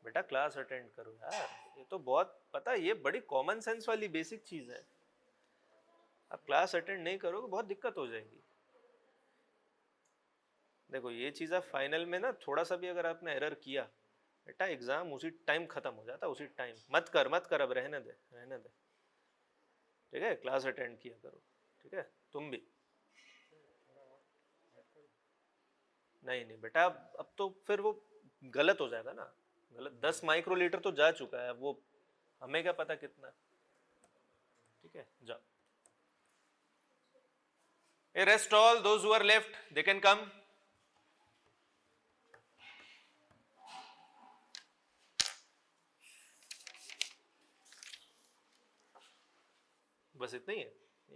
बेटा, क्लास अटेंड करो यार, ये तो बहुत पता है, ये बड़ी कॉमन सेंस वाली बेसिक चीज है, आप क्लास अटेंड नहीं करोगे बहुत दिक्कत हो जाएगी। देखो ये चीज आप फाइनल में ना थोड़ा सा भी अगर आपने एरर किया बेटा, एग्जाम उसी टाइम खत्म हो जाता, उसी टाइम, मत कर मत कर, अब रहने दे रहने दे, ठीक है, क्लास अटेंड किया करो, ठीक है, तुम भी। नहीं नहीं बेटा, अब तो फिर वो गलत हो जाएगा ना, गलत, 10 माइक्रोलीटर तो जा चुका है, वो हमें क्या पता कितना, ठीक है, जाओ। Hey, rest all those who are left, they can come. बस इतना ही है,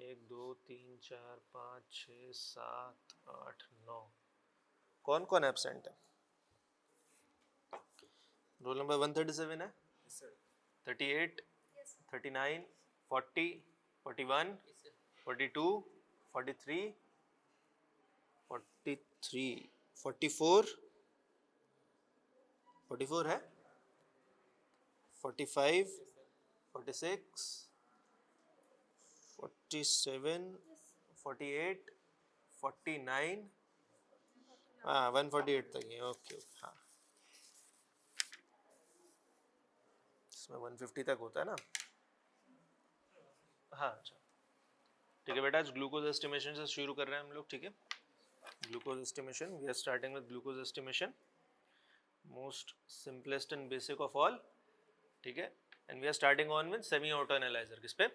1 2 3 4 5 6 7 8 9, कौन कौन एब्सेंट है? रोल नंबर 137 है, 38, 39, 40, 41, 42, 43, 43, 44, 44 है, 45, 46, 47, 48, 49, हाँ 148 तक है, ओके ओके, हाँ इसमें 150 तक होता है ना, हाँ अच्छा ठीक है बेटा, आज ग्लूकोज एस्टिमेशन से शुरू कर रहे हैं हम लोग, ठीक है, glucose estimation, we are starting with glucose estimation, most simplest and basic of all, ठीक है, and we are starting on with semi auto analyser, किस पे,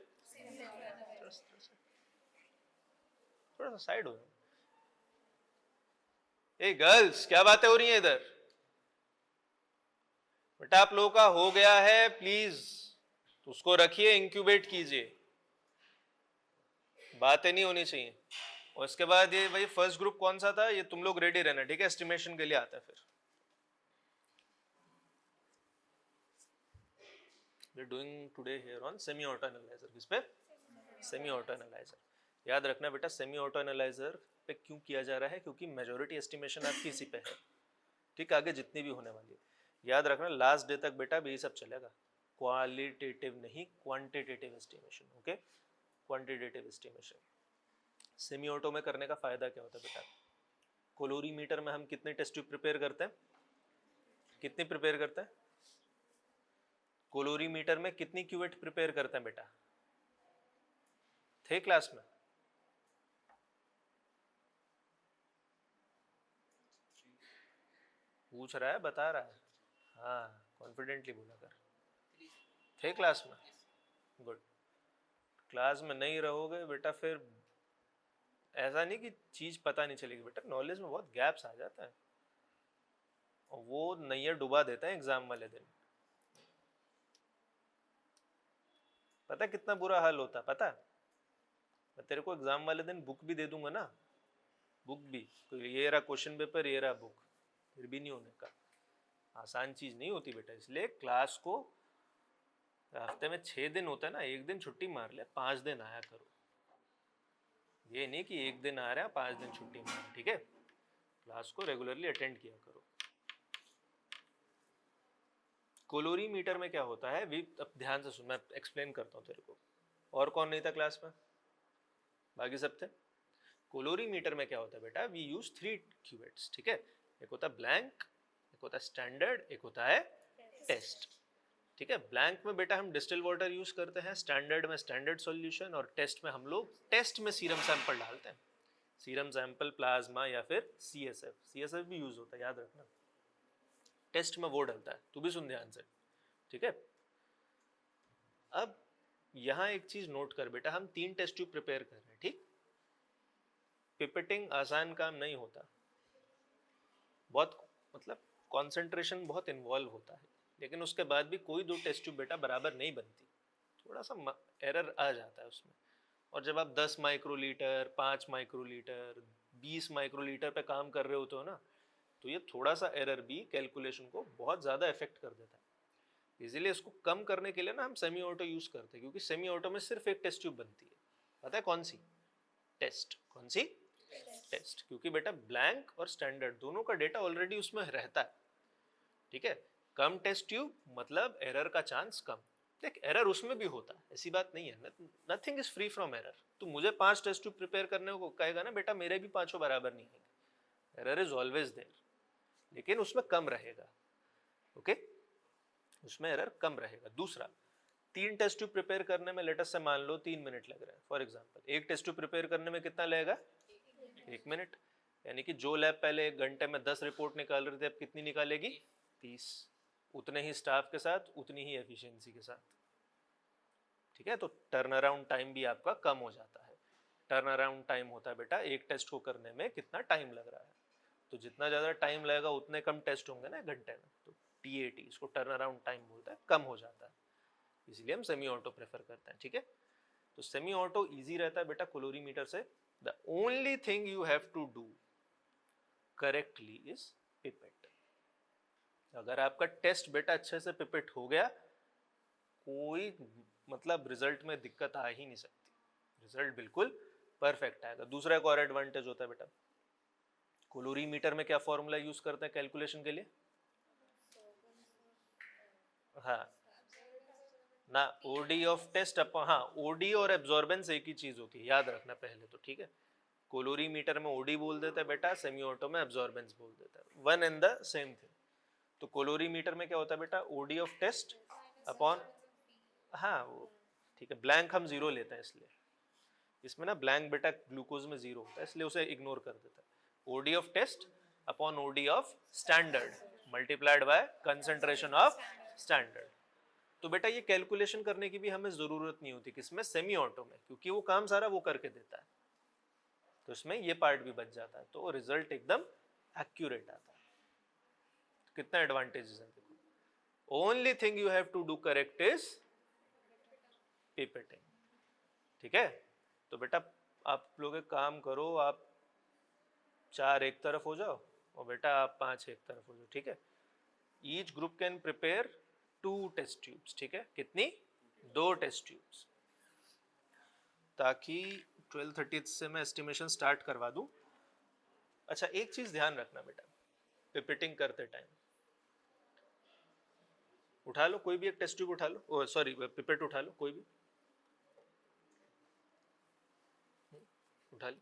थोड़ा सा साइड हो, ए गर्ल्स क्या बातें हो रही हैं इधर, बेटा आप लोगों का हो गया है, प्लीज तो उसको रखिए, इंक्यूबेट कीजिए, बातें नहीं होनी चाहिए। और इसके बाद ये भाई फर्स्ट ग्रुप कौन सा था, ये तुम लोग रेडी रहना, ठीक है, एस्टिमेशन के लिए आता है फिर, we are doing today here on semi auto analyser, किस पे, सेमी ऑटो एनालाइजर, याद रखना बेटा सेमी ऑटो एनालाइजर पे क्यों किया जा रहा है, क्योंकि मेजॉरिटी एस्टिमेशन आपकी इसी पे है, ठीक, आगे जितनी भी होने वाली है, याद रखना लास्ट डे तक बेटा यही सब चलेगा, क्वालिटेटिव नहीं quantitative estimation, okay, quantitative estimation. Semi auto में करने का फायदा क्या होता है बेटा, कोलोरीमीटर में हम कितने टेस्ट ट्यूब प्रिपेयर करते हैं, कितनी प्रिपेयर करते हैं, कोलोरीमीटर में कितनी क्यूवेट प्रिपेयर करते हैं बेटा, थे क्लास में, पूछ रहा है बता रहा है, हाँ कॉन्फिडेंटली बोला कर, थे क्लास में, गुड, क्लास में नहीं रहोगे बेटा फिर ऐसा नहीं कि चीज पता नहीं चलेगी बेटा, नॉलेज में बहुत गैप्स आ जाता है और वो नैया डुबा देता है एग्जाम वाले दिन, पता कितना बुरा हाल होता है, पता मैं तेरे को एग्जाम वाले दिन बुक भी दे दूंगा ना, बुक भी, तो ये रहा क्वेश्चन पेपर, ये रहा बुक, फिर भी नहीं होने का, आसान चीज नहीं होती बेटा, इसलिए क्लास को हफ्ते में 6 दिन होता है ना, एक दिन छुट्टी मार ले, 5 दिन आया करो, ये नहीं कि एक दिन आ रहा है 5 दिन छुट्टी मार, ठीक है, क्लास को रेगुलरली अटेंड किया करो। कोलोरीमीटर में क्या होता है, भी अब ध्यान से सुन, मैं एक्सप्लेन करता हूँ तेरे को, और कौन नहीं था क्लास में, बाकी सब थे। कोलोरीमीटर में क्या होता है बेटा, वी यूज 3 क्यूवेट्स, ठीक है, एक होता है ब्लैंक, एक होता है स्टैंडर्ड, एक होता है टेस्ट, ठीक है, ब्लैंक में बेटा हम डिस्टिल वाटर यूज करते हैं, स्टैंडर्ड में स्टैंडर्ड सॉल्यूशन, और टेस्ट में हम लोग टेस्ट में सीरम सैंपल डालते हैं, सीरम सैंपल, प्लाज्मा या फिर सीएसएफ भी यूज होता है, याद रखना, टेस्ट में वो डलता है, तू भी सुन ध्यान से, ठीक है। अब यहाँ एक चीज नोट कर बेटा, हम 3 टेस्ट ट्यूब प्रिपेयर कर रहे हैं, ठीक। पिपेटिंग आसान काम नहीं होता, बहुत मतलब कंसंट्रेशन बहुत इन्वॉल्व होता है, लेकिन उसके बाद भी कोई 2 टेस्ट ट्यूब बेटा बराबर नहीं बनती, थोड़ा सा एरर आ जाता है उसमें। और जब आप 10 माइक्रोलीटर, 5 माइक्रोलीटर, 20 माइक्रोलीटर पे काम कर रहे होते हो ना, तो ये थोड़ा सा एरर भी कैलकुलेशन को बहुत ज़्यादा इफेक्ट कर देता है। इसीलिए इसको कम करने के लिए ना हम सेमी ऑटो यूज़ करते हैं, क्योंकि सेमी ऑटो में सिर्फ एक टेस्ट ट्यूब बनती है। पता है कौन सी? टेस्ट। कौन सी? टेस्ट। क्योंकि बेटा ब्लैंक और स्टैंडर्ड दोनों का डेटा ऑलरेडी उसमें रहता है, ठीक है। कम टेस्ट ट्यूब मतलब एरर का चांस कम। देख एरर उसमें भी होता है, ऐसी बात नहीं है, nothing is free from error. तो मुझे 5 टेस्ट ट्यूब प्रिपेयर करने को कहेगा ना बेटा, मेरे भी 5 बराबर नहीं है, एरर इज ऑलवेज देयर, लेकिन उसमें कम रहेगा, ओके, उसमें एरर कम रहेगा। दूसरा, 3 टेस्ट ट्यूब प्रिपेयर करने में लेट अस से मान लो 3 मिनट लग रहा है फॉर एग्जांपल। एक टेस्ट ट्यूब प्रिपेयर करने में कितना लगेगा? 1 मिनट। यानी कि जो लैब पहले 1 घंटे में 10 रिपोर्ट निकाल रही थी, अब कितनी निकालेगी? 30। उतने ही स्टाफ के साथ, उतनी ही एफिशिएंसी के साथ, ठीक है। तो टर्न अराउंड टाइम भी आपका कम हो जाता है। टर्न अराउंड टाइम होता है बेटा एक टेस्ट को करने में कितना टाइम लग रहा है, तो जितना ज़्यादा टाइम लगेगा उतने कम टेस्ट होंगे ना 1 घंटे में, तो TAT इसको टर्न अराउंड टाइम बोलता है, कम हो जाता है। इसलिए हम सेमी ऑटो प्रेफर करते हैं, ठीक है। तो सेमी ऑटो ईजी रहता है बेटा कैलोरीमीटर से। The only thing you have to do correctly is pipette. अगर आपका टेस्ट बेटा अच्छे से पिपेट हो गया, कोई मतलब रिजल्ट में दिक्कत आ ही नहीं सकती, रिजल्ट बिल्कुल परफेक्ट आएगा। दूसरा एक और एडवांटेज होता है बेटा, कैलोरीमीटर में क्या फॉर्मूला यूज करते हैं कैलकुलेशन के लिए? हाँ ना, ओडी ऑफ टेस्ट अपन, हाँ ओडी और एब्जॉर्बेंस एक ही चीज होती है, याद रखना पहले तो, ठीक है। कैलोरीमीटर में ओडी बोल देता है बेटा, सेमी ऑटो में एब्जॉर्बेंस बोल देता है, one and the same thing. तो कैलोरीमीटर में क्या होता है बेटा? ओडी ऑफ टेस्ट अपॉन, हाँ वो ठीक है, ब्लैंक हम 0 लेते हैं, इसलिए इसमें ना ब्लैंक बेटा ग्लूकोज में 0 होता है, इसलिए उसे इग्नोर कर देता है। OD of test upon OD of standard multiplied by concentration of standard. तो बेटा ये कैलकुलेशन करने की भी हमें जरूरत नहीं होती, किसमें? सेमी ऑटो में, क्योंकि वो काम सारा वो करके देता है, तो इसमें ये पार्ट भी बच जाता है, तो रिजल्ट एकदम एक्यूरेट आता है। कितना एडवांटेजेस है देखो। Only thing you have to do correct is pipetting, ठीक है। तो बेटा आप लोग एक काम करो, आप 4 एक तरफ हो जाओ और बेटा आप 5 एक तरफ हो जाओ, ठीक है। Each group can prepare 2 test tubes, ठीक है। कितनी? 2 टेस्ट ट्यूब्स, ताकि 12:30 से मैं एस्टिमेशन स्टार्ट करवा दूं। अच्छा एक चीज ध्यान रखना बेटा, पिपेटिंग करते टाइम उठा लो कोई भी एक टेस्ट ट्यूब उठा लो, ओ सॉरी पिपेट उठा लो कोई भी, उठा लो।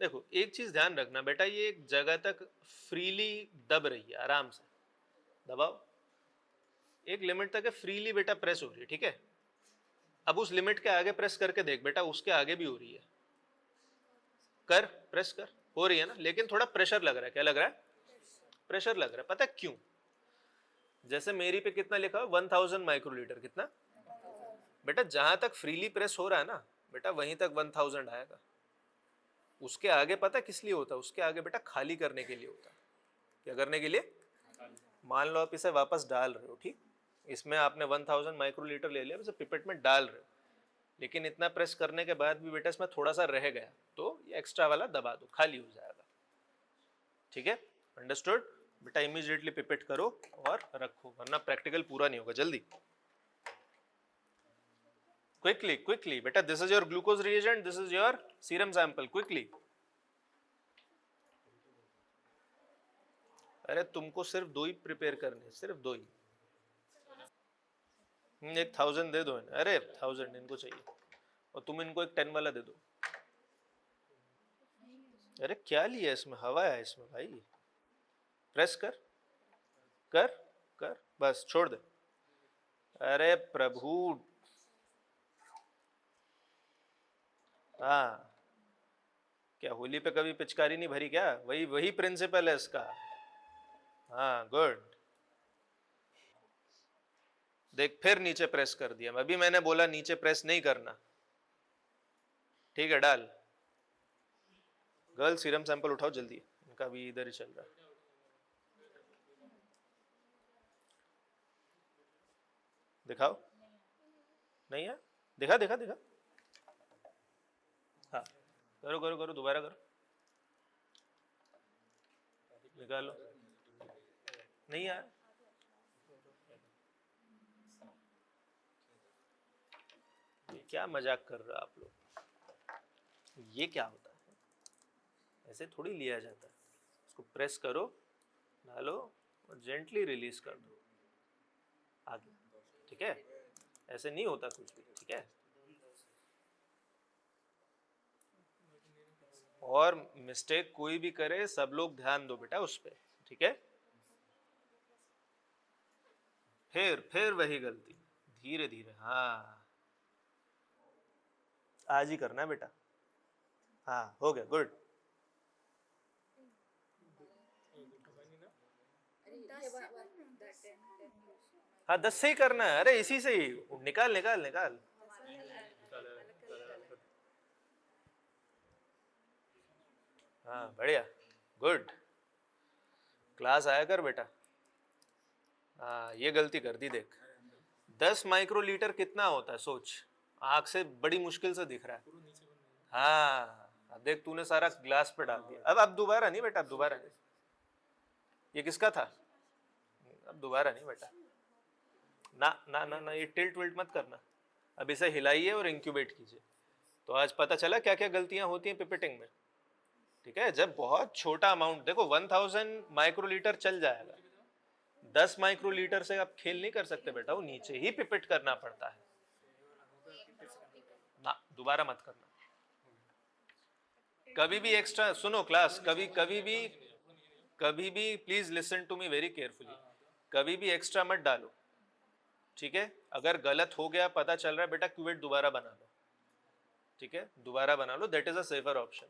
देखो एक चीज ध्यान रखना बेटा, ये एक जगह तक फ्रीली दब रही है, आराम से दबाओ, एक लिमिट तक है, फ्रीली बेटा प्रेस हो रही है, ठीक है। अब उस लिमिट के आगे प्रेस करके देख बेटा, उसके आगे भी हो रही है, कर प्रेस कर, हो रही है ना, लेकिन थोड़ा प्रेशर लग रहा है। क्या लग रहा है? प्रेशर लग रहा है। पता है क्यों? जैसे मेरी पे कितना लिखा है? 1000 माइक्रोलीटर। कितना बेटा? जहां तक फ्रीली प्रेस हो रहा है ना बेटा, वहीं तक 1000 आएगा। उसके आगे पता है किस लिए होता है? उसके आगे बेटा खाली करने के लिए होता है। क्या करने के लिए? मान लो आप इसे वापस डाल रहे हो, ठीक, इसमें आपने 1000 माइक्रोलीटर ले लिया, इसे पिपेट में डाल रहे हो, लेकिन इतना प्रेस करने के बाद भी बेटा इसमें थोड़ा सा रह गया, तो ये एक्स्ट्रा वाला दबा दो, खाली हो जाएगा, ठीक है। अंडरस्टूड बेटा? इमीडिएटली पिपेट करो और रखो, वरना प्रैक्टिकल पूरा नहीं होगा। जल्दी क्विकली क्विकली बेटा, this is your glucose reagent, this is your serum sample, quickly. अरे तुमको सिर्फ 2 ही प्रिपेयर करने, सिर्फ 2 ही। एक 1000 दे दो इन्हें, अरे 1000 इनको चाहिए, और तुम इनको एक 10 वाला दे दो। अरे क्या लिया इसमें? हवा है इसमें भाई, प्रेस कर कर कर, बस छोड़ दे। अरे प्रभु, हाँ क्या होली पे कभी पिचकारी नहीं भरी क्या? वही वही प्रिंसिपल है इसका, हाँ गुड। देख फिर नीचे प्रेस कर दिया, अभी मैंने बोला नीचे प्रेस नहीं करना, ठीक है डाल। गर्ल सीरम सैंपल उठाओ जल्दी, इनका भी इधर ही चल रहा है। दिखाओ, नहीं है, दिखा दिखा दिखा। हाँ करो करो करो, दोबारा करो, निकालो, नहीं यार, ये क्या मजाक कर रहे हो आप लोग, ये क्या होता है, ऐसे थोड़ी लिया जाता है। इसको प्रेस करो, डालो और जेंटली रिलीज कर दो आगे, ठीक है, ऐसे नहीं होता कुछ भी, ठीक है। और मिस्टेक कोई भी करे सब लोग ध्यान दो बेटा उस पे, ठीक है। फिर वही गलती, धीरे धीरे, हाँ आज ही करना है बेटा, हाँ हो गया, गुड। हाँ 10 से ही करना है, अरे इसी से ही निकाल निकाल निकाल। हाँ बढ़िया, गुड, क्लास आया कर बेटा। हाँ ये गलती कर दी देख, 10 माइक्रोलीटर कितना होता है सोच, आंख से बड़ी मुश्किल से दिख रहा है। हाँ अब देख तूने सारा ग्लास पे डाल दिया, अब दोबारा नहीं बेटा, अब दोबारा नहीं। ये किसका था, अब दोबारा नहीं बेटा, ना ना ना ना, ये टिल्ट विल्ट मत करना, अब इसे हिलाइए और इंक्यूबेट कीजिए। तो आज पता चला क्या क्या गलतियां होती हैं पिपेटिंग में, ठीक है। जब बहुत छोटा अमाउंट, देखो 1000 माइक्रोलीटर चल जाएगा, 10 माइक्रोलीटर से आप खेल नहीं कर सकते बेटा, वो नीचे ही पिपेट करना पड़ता है ना, दोबारा मत करना। कभी भी एक्स्ट्रा सुनो क्लास, कभी भी please listen to me very carefully, कभी भी एक्स्ट्रा मत डालो, ठीक है। अगर गलत हो गया पता चल रहा है बेटा, क्यूवेट दोबारा बना लो, ठीक है, दोबारा बना लो, that is a safer option.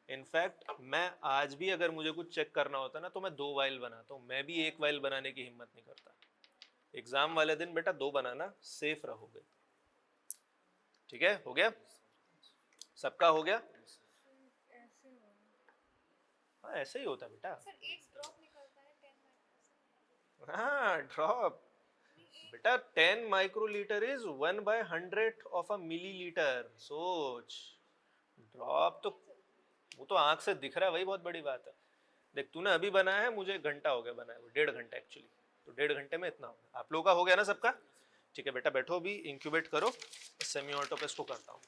In fact मैं आज भी अगर मुझे कुछ चेक करना होता ना तो मैं 2 वाइल बनाता हूँ, मैं भी 1 वाइल बनाने की हिम्मत नहीं करता। एग्जाम वाले दिन बेटा 2 बनाना, सेफ रहोगे, ठीक है। हो गया, सबका हो गया, हाँ ऐसे ही होता है बेटा। सर एक ड्रॉप निकलता है 10 हाँ ड्रॉप बेटा, 10 microlitre is 1/100 of a millilitre, सोच, ड्रॉप तो वो तो आंख से दिख रहा है, वही बहुत बड़ी बात है। देख तूने अभी बनाया है, मुझे घंटा हो गया बनाया, वो 1.5 घंटा एक्चुअली, तो 1.5 घंटे में इतना होगा। आप लोगों का हो गया ना सबका, ठीक है बेटा, बैठो अभी इंक्यूबेट करो, सेमी ऑटो पे इसको करता हूँ।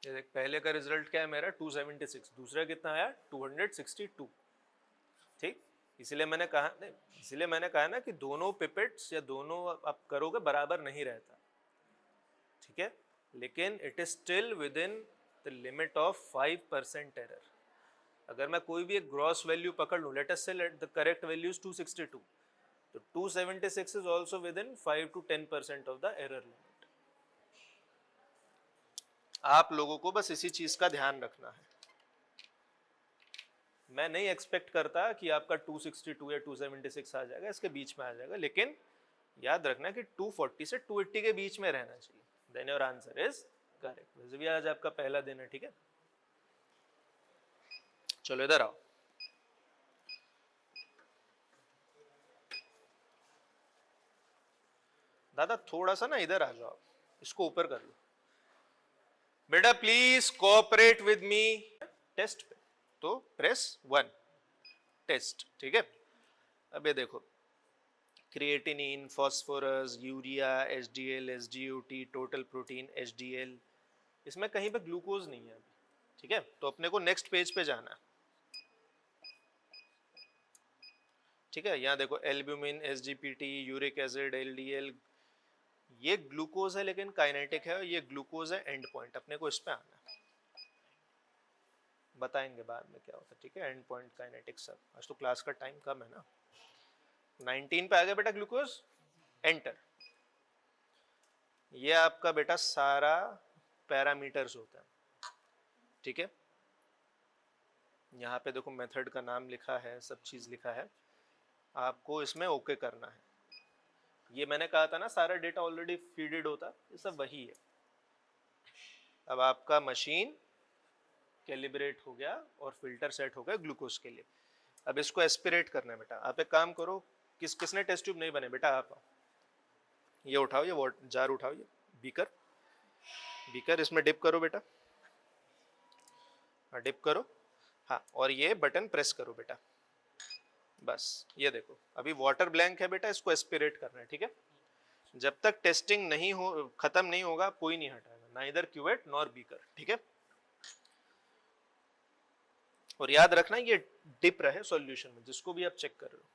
ये देख पहले का रिजल्ट क्या है मेरा, 276, दूसरा कितना आया 262, ठीक। इसीलिए मैंने कहा नहीं, इसीलिए मैंने कहा ना कि दोनों पिपेट्स या दोनों आप करोगे बराबर नहीं रहता, ठीक है, लेकिन it is still with in the limit of 5% error. अगर मैं कोई भी एक ग्रॉस वैल्यू पकड़ लूँ, लेट अस से द करेक्ट वैल्यू इज 262, तो 276 is also with in 5 to 10% of the error limit. आप लोगों को बस इसी चीज का ध्यान रखना है। मैं नहीं एक्सपेक्ट करता कि आपका 262 या 276 आ जाएगा, इसके बीच में आ जाएगा, लेकिन याद रखना कि 240 से 280 के बीच में रहना चाहिए, then your answer is correct. वैसे भी आज आपका पहला दिन है, ठीक है। चलो इधर आओ, दादा थोड़ा सा ना इधर आ जाओ आप, इसको ऊपर कर लो बेटा, please cooperate with me. Test पे तो प्रेस 1 टेस्ट, ठीक है। अब ये देखो, creatinine, phosphorus, urea, HDL, SGOT, total protein, HDL, इसमें कहीं पे ग्लूकोज नहीं है अभी, ठीक है। तो अपने को नेक्स्ट पेज पे जाना है, ठीक है। यहाँ देखो albumin, SGPT, uric acid, LDL, ये ग्लूकोज है लेकिन काइनेटिक है, और ये ग्लूकोज है एंड पॉइंट। अपने को इस पे आना है, बताएंगे बाद में क्या होता है, ठीक है। एंड पॉइंट काइनेटिक सब, आज तो क्लास का टाइम कम है ना। 19 पे आ गया बेटा ग्लूकोज, एंटर। ये आपका बेटा सारा पैरामीटर्स होता है, ठीक है। यहाँ पे देखो मेथड का नाम लिखा है, सब चीज लिखा है, आपको इसमें ओके करना है। ये मैंने कहा था ना सारा डेटा ऑलरेडी फीडेड होता, ये सब वही है। अब आपका मशीन कैलिब्रेट हो गया और फिल्टर सेट हो गया ग्लूकोज के लिए। अब इसको एस्पिरेट करना है बेटा। आप एक काम करो, किसने टेस्ट ट्यूब नहीं बने बेटा, आप ये उठाओ, ये जार उठाओ, ये बीकर इसमें डिप करो बेटा, हाँ डिप करो, हाँ, और ये बटन प्रेस करो बेटा, बस। ये देखो अभी वाटर ब्लैंक है बेटा, इसको एस्पिरेट करना है, ठीक है। जब तक टेस्टिंग नहीं हो, खत्म नहीं होगा, कोई नहीं हटाएगा, ना इधर क्यूवेट नॉर बीकर, ठीक है। और याद रखना ये डिप रहे सॉल्यूशन में, जिसको भी आप चेक कर रहे हो,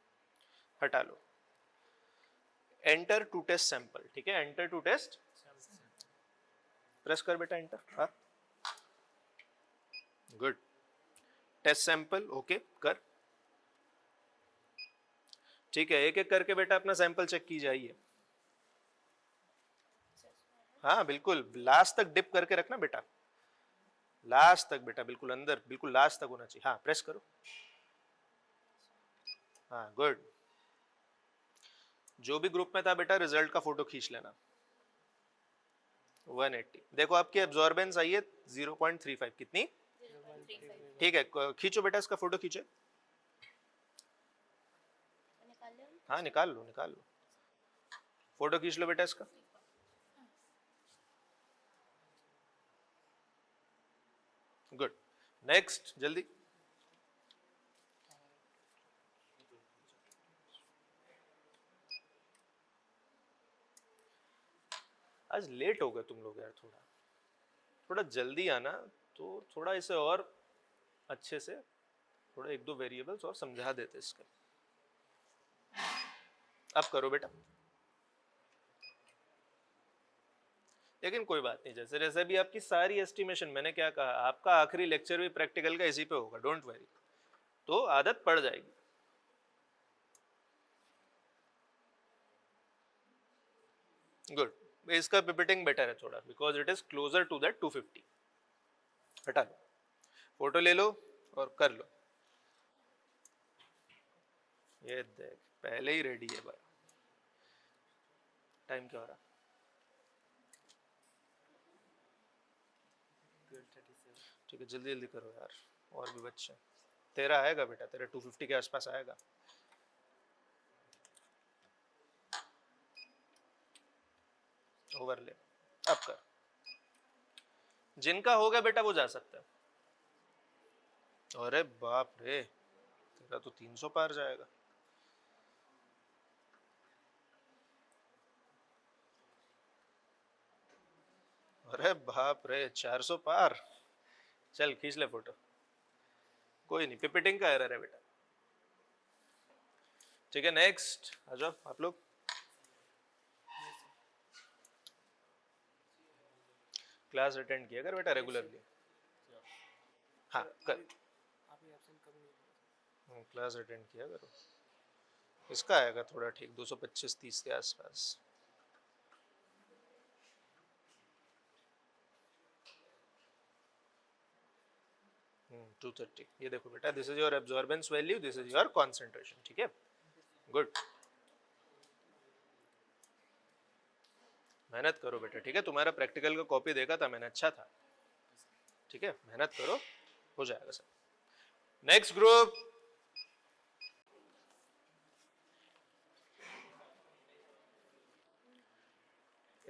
हटा लो। एंटर टू टेस्ट सैंपल, ठीक है, एंटर टू टेस्ट, प्रेस कर बेटा एंटर, हाँ गुड। टेस्ट सैंपल ओके कर, ठीक है। एक एक करके बेटा अपना सैंपल चेक की जाइए, हाँ बिल्कुल लास्ट तक डिप करके रखना बेटा, लास्ट तक बेटा, बिल्कुल अंदर, बिल्कुल लास्ट तक होना चाहिए, हाँ प्रेस करो, हाँ गुड। जो भी ग्रुप में था बेटा रिजल्ट का फोटो खींच लेना। 180, देखो आपकी एब्जॉर्बेंस आई है 0.35, कितनी, ठीक है। खींचो बेटा इसका फोटो खींचो, हाँ निकाल लो, निकाल लो, फोटो खींच लो बेटा इसका। गुड, नेक्स्ट जल्दी। आज लेट हो गए तुम लोग यार, थोड़ा थोड़ा जल्दी आना, तो थोड़ा इसे और अच्छे से, थोड़ा एक दो वेरिएबल्स और समझा देते इसके। अब करो बेटा, लेकिन कोई बात नहीं, जैसे जैसे भी आपकी सारी एस्टिमेशन, मैंने क्या कहा, आपका आखिरी लेक्चर भी प्रैक्टिकल का इसी पे होगा, डोंट वरी, तो आदत पड़ जाएगी। गुड, इसका पिपिटिंग बेटर है थोड़ा, because it is closer to that 250। हटा लो, फोटो ले लो और कर लो। ये देख पहले ही रेडी है भाई, टाइम क्या हो रहा, 12:37। ठीक है जल्दी जल्दी करो यार, और भी बच्चे। तेरा आएगा बेटा, तेरा 250 के आसपास आएगा। ओवरले अब कर, जिनका होगा बेटा वो जा सकता है। अरे बाप रे, तेरा तो 300 पार जाएगा। अरे बाप रे, 400 पार, चल खींच ले फोटो। कोई नहीं, पिपिटिंग का एरर है बेटा, ठीक है। नेक्स्ट आ जाओ आप लोग। क्लास अटेंड किया कर बेटा रेगुलरली, हाँ कर, क्लास अटेंड किया करो। इसका आएगा थोड़ा ठीक, 225-30 के आसपास। हम्म, 230। ये देखो बेटा, this is your absorbance value, this is your concentration, ठीक है। गुड, मेहनत करो बेटा, ठीक है। तुम्हारा प्रैक्टिकल का कॉपी देखा था मैंने, अच्छा था, ठीक है। मेहनत करो, हो जाएगा सब। नेक्स्ट ग्रुप,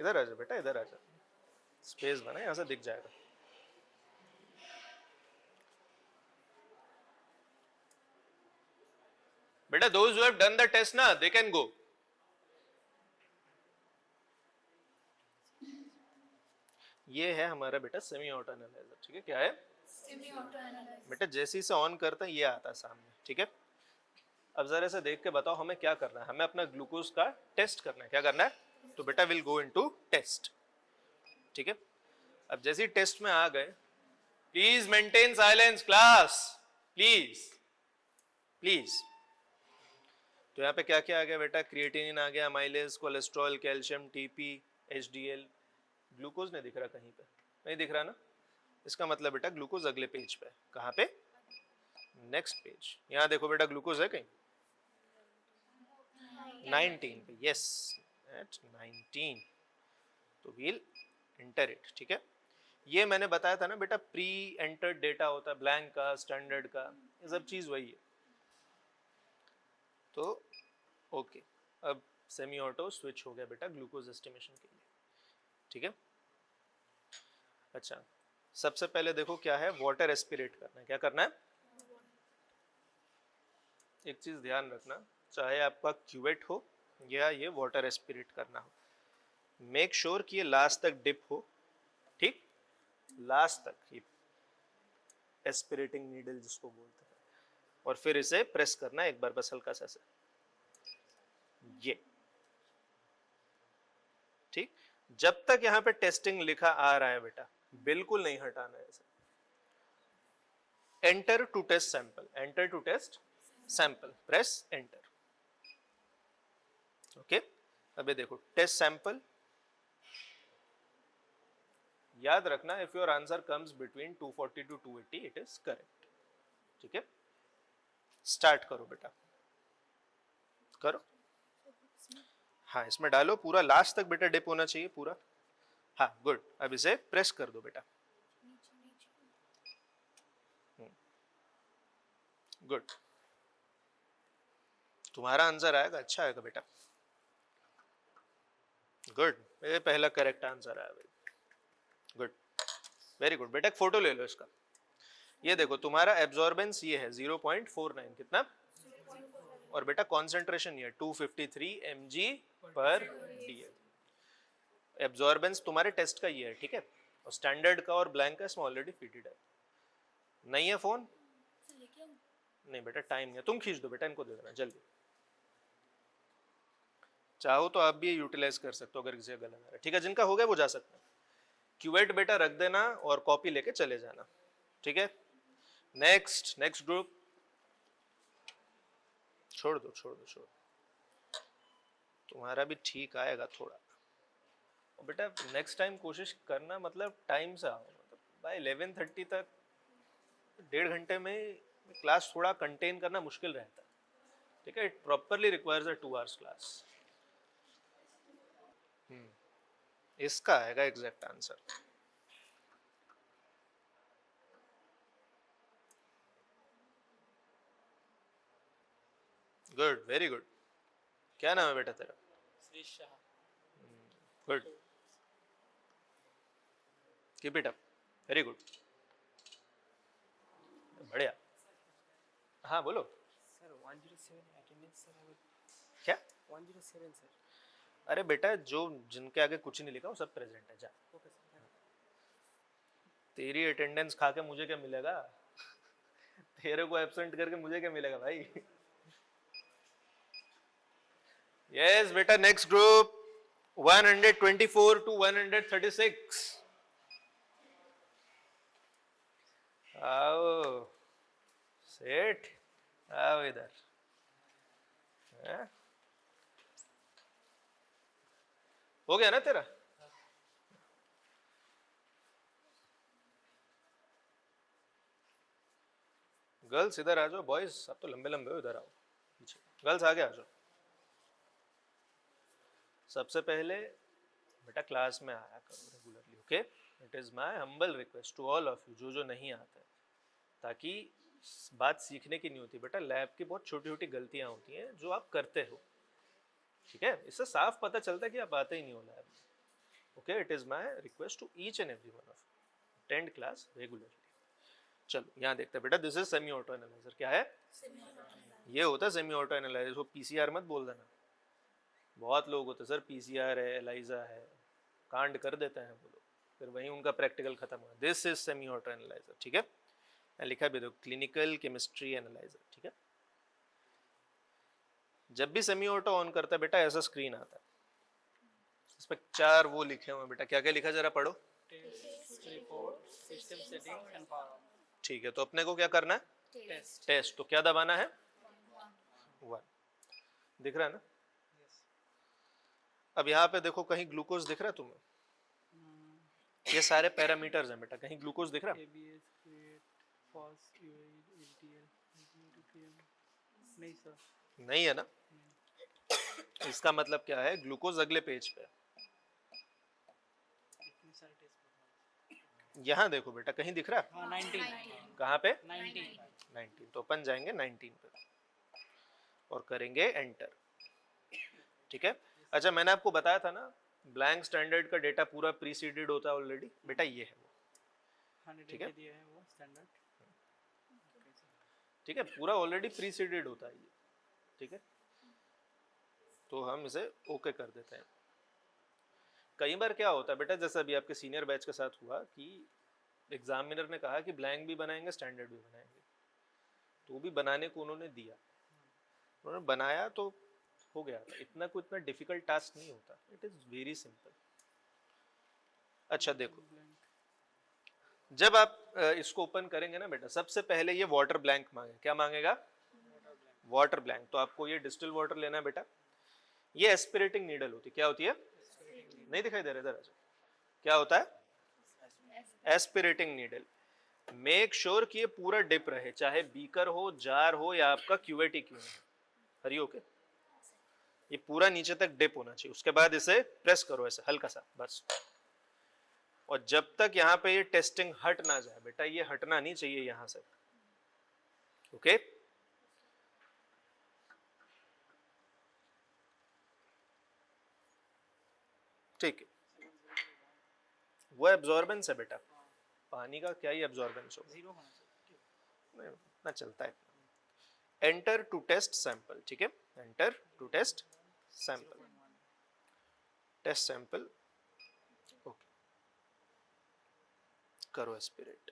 इधर आ जा बेटा, इधर आ जा, स्पेस बना, यहाँ से दिख जाएगा। बेटा those who have done the test ना, they can go. ये है हमारा बेटा सेमी ऑटो एनालाइजर, ठीक है। क्या है? Semi auto analyser. बेटा जैसे ही से ऑन करता है ये आता है सामने, ठीक है। अब जरा से देख के बताओ हमें क्या करना है। हमें अपना ग्लूकोज का टेस्ट करना है। क्या करना है? तो बेटा विल गो इनटू टेस्ट, ठीक है। अब जैसे ही टेस्ट में आ गए, please maintain silence class, please please. तो यहाँ पे क्या क्या आ गया बेटा? क्रिएटिनिन आ गया, amylase, cholesterol, calcium, TP, HDL. Glucose नहीं दिख रहा कहीं पे, नहीं दिख रहा ना। इसका मतलब बेटा ग्लूकोज अगले पेज पे। कहाँ पे? Next page. यहाँ देखो बेटा ग्लूकोज है कहीं? 19 पे, यस एट 19। तो वील एंटर इट, ठीक है। ये मैंने बताया था ना बेटा, प्री एंटर्ड डेटा होता है, ब्लैंक का, स्टैंडर्ड का, ये सब चीज वही है। तो ओके, अब सेमी ऑटो स्विच हो गया बेटा ग्लूकोज एस्टिमेशन के लिए, ठीक है। अच्छा, सबसे पहले देखो क्या है, वाटर एस्पिरेट करना है। क्या करना है? एक चीज ध्यान रखना, चाहे आपका क्यूवेट हो या ये वाटर एस्पिरेट करना हो, मेक श्योर कि ये लास्ट तक डिप हो, ठीक, लास्ट तक। ये एस्पिरेटिंग नीडल जिसको बोलते हैं, और फिर इसे प्रेस करना है एक बार बस हल्का सा से, ये ठीक। जब तक यहाँ पे टेस्टिंग लिखा आ रहा है बेटा, बिल्कुल नहीं हटाना है इसे। Enter to test sample, enter to test sample, press enter, okay. अबे देखो टेस्ट सैंपल, याद रखना if your answer comes between 240 to 280 it is correct, ठीक है। स्टार्ट करो बेटा, करो। हाँ इसमें डालो पूरा लास्ट तक बेटा, डिप होना चाहिए पूरा। हाँ गुड, अब इसे प्रेस कर दो बेटा, गुड। तुम्हारा आंसर आएगा, अच्छा आएगा बेटा, गुड। ये पहला करेक्ट आंसर आया भाई, गुड, वेरी गुड। बेटा एक फोटो ले लो इसका। ये देखो तुम्हारा एब्जॉर्बेंस ये है 0.49, कितना? और बेटा कॉन्सेंट्रेशन ये 253 mg/dl। एब्जॉर्बेंस तुम्हारे टेस्ट का ये है, ठीक है। और स्टैंडर्ड का और ब्लैंक का इसमें ऑलरेडी फिटेड है। नहीं है फोन? नहीं बेटा टाइम नहीं है, तुम खींच दो बेटा, इनको दे देना जल्दी। चाहो तो आप भी ये यूटिलाइज कर सकते हो अगर किसी का गला आ रहा है, ठीक है। जिनका हो गया वो जा सकता है। क्यूवेट बेटा रख देना और कॉपी लेके चले जाना, ठीक है। Next, next group. छोड़ दो छोड़ दो छोड़ दो, तुम्हारा भी ठीक आएगा थोड़ा। और बेटा नेक्स्ट टाइम कोशिश करना, मतलब टाइम से आओ, मतलब बाय 11:30 तक, 1.5 घंटे में क्लास थोड़ा कंटेन करना मुश्किल रहता है, ठीक है। It properly requires a 2 hours class. इसका आएगा exact answer. Good, very good. क्या नाम है बेटा तेरा? Shri Shah. Good, keep it up, very good, बढ़िया। हाँ बोलो। Sir 107 attendance sir. क्या? 107 सर। अरे बेटा जो जिनके आगे कुछ नहीं लिखा वो सब प्रेजेंट है, जा। Okay sir. तेरी अटेंडेंस खा के मुझे क्या मिलेगा? तेरे को एब्सेंट करके मुझे क्या मिलेगा भाई? यस बेटा, नेक्स्ट ग्रुप 124 टू 136। आओ सेठ, आओ इधर। हो गया ना तेरा? गर्ल्स इधर आ जाओ, बॉयज आप तो लंबे लंबे हो, इधर आओ पीछे। गर्ल्स आगे आ जाओ। सबसे पहले बेटा क्लास में आया करो regularly, okay. It is my humble request to all of you, जो जो नहीं आते, ताकि बात सीखने की नहीं होती बेटा, लैब की बहुत छोटी छोटी गलतियां होती हैं जो आप करते हो, ठीक है। इससे साफ पता चलता है कि आप आते ही नहीं हो लैब में। Okay, it is my request to each and every one of you. Attend class regularly. चलो यहाँ देखते हैं बेटा, this is semi auto analyser. क्या है? ये होता है सेमी ऑटो एनालाइजर. वो पीसीआर मत बोल देना. बहुत लोग होते हैं सर पीसीआर है, एलाइजा है, कांड कर देते हैं वो लोग, फिर वहीं उनका प्रैक्टिकल खत्म हुआ. This is semi auto analyser. ठीक है, लिखा भी दो क्लिनिकल केमिस्ट्री एनालाइजर. ठीक है, जब भी सेमी ऑटो ऑन करता है बेटा ऐसा स्क्रीन आता है. इसमें 4 वो लिखे हुए बेटा. क्या क्या लिखा जरा पढ़ो. Test report, system setting and power. ठीक है, तो अपने को क्या करना है? टेस्ट. टेस्ट. तो क्या दबाना है? 1. दिख रहा है ना? अब यहाँ पे देखो कहीं ग्लूकोज दिख रहा है तुम्हें? ये सारे पैरामीटर्स हैं बेटा. कहीं ग्लूकोज दिख रहा है? ABS, create, false, UAE, LDL, TM. नहीं सर. नहीं है ना? इसका मतलब क्या है? ग्लूकोज अगले पेज पे. इतने सारे टेस्ट. यहाँ देखो बेटा, कहीं दिख रहा है? हाँ 19. कहाँ पे? 19. तो अपन जाएंगे 19 पे और करेंगे एंटर. ठीक है. अच्छा, मैंने आपको बताया था ना ब्लैंक स्टैंडर्ड का डेटा पूरा प्रीसीडेड होता है ऑलरेडी. बेटा ये है वो. 100 ठीक है. दिया है वो स्टैंडर्ड. ठीक है, पूरा ऑलरेडी प्रीसीडेड होता है ये. ठीक है, तो हम इसे ओके कर देते हैं. कई बार क्या होता है बेटा, जैसे अभी आपके सीनियर बैच के साथ हुआ कि एग्जामिनर ने कहा कि ब्लैंक भी बनाएंगे स्टैंडर्ड भी बनाएंगे, तो भी बनाने को उन्होंने दिया. उन्होंने बनाया तो हो गया. इतना कोई इतना डिफिकल्ट टास्क नहीं होता. It is very simple. अच्छा देखो, जब आप इसको ओपन करेंगे ना बेटा, सबसे पहले ये वाटर ब्लैंक मांगे. क्या मांगेगा? Water blank. तो आपको ये डिस्टिल वाटर लेना है बेटा. ये एस्पिरेटिंग नीडल होती है. क्या होती है? नहीं दिखाई दे रहा इधर? क्या होता है? एस्पिरेटिंग नीडल. मेक श्योर कि ये पूरा डिप रहे, चाहे बीकर हो, जार हो या आपका क्यूएटी क्यों हो. हरी ओके, ये पूरा नीचे तक डिप होना चाहिए. उसके बाद इसे प्रेस करो ऐसे हल्का सा बस. और जब तक यहाँ पे ये टेस्टिंग हट ना जाए बेटा, ये हटना नहीं चाहिए यहां से. ओके. ठीक है, वो एब्जॉर्बेंस है बेटा. पानी का क्या ही एब्जॉर्बेंस हो. 0 होना चाहिए. नहीं, ना चलता है. Enter to test sample. ठीक है, enter to test sample. Test sample. Okay, करो एस्पिरेट.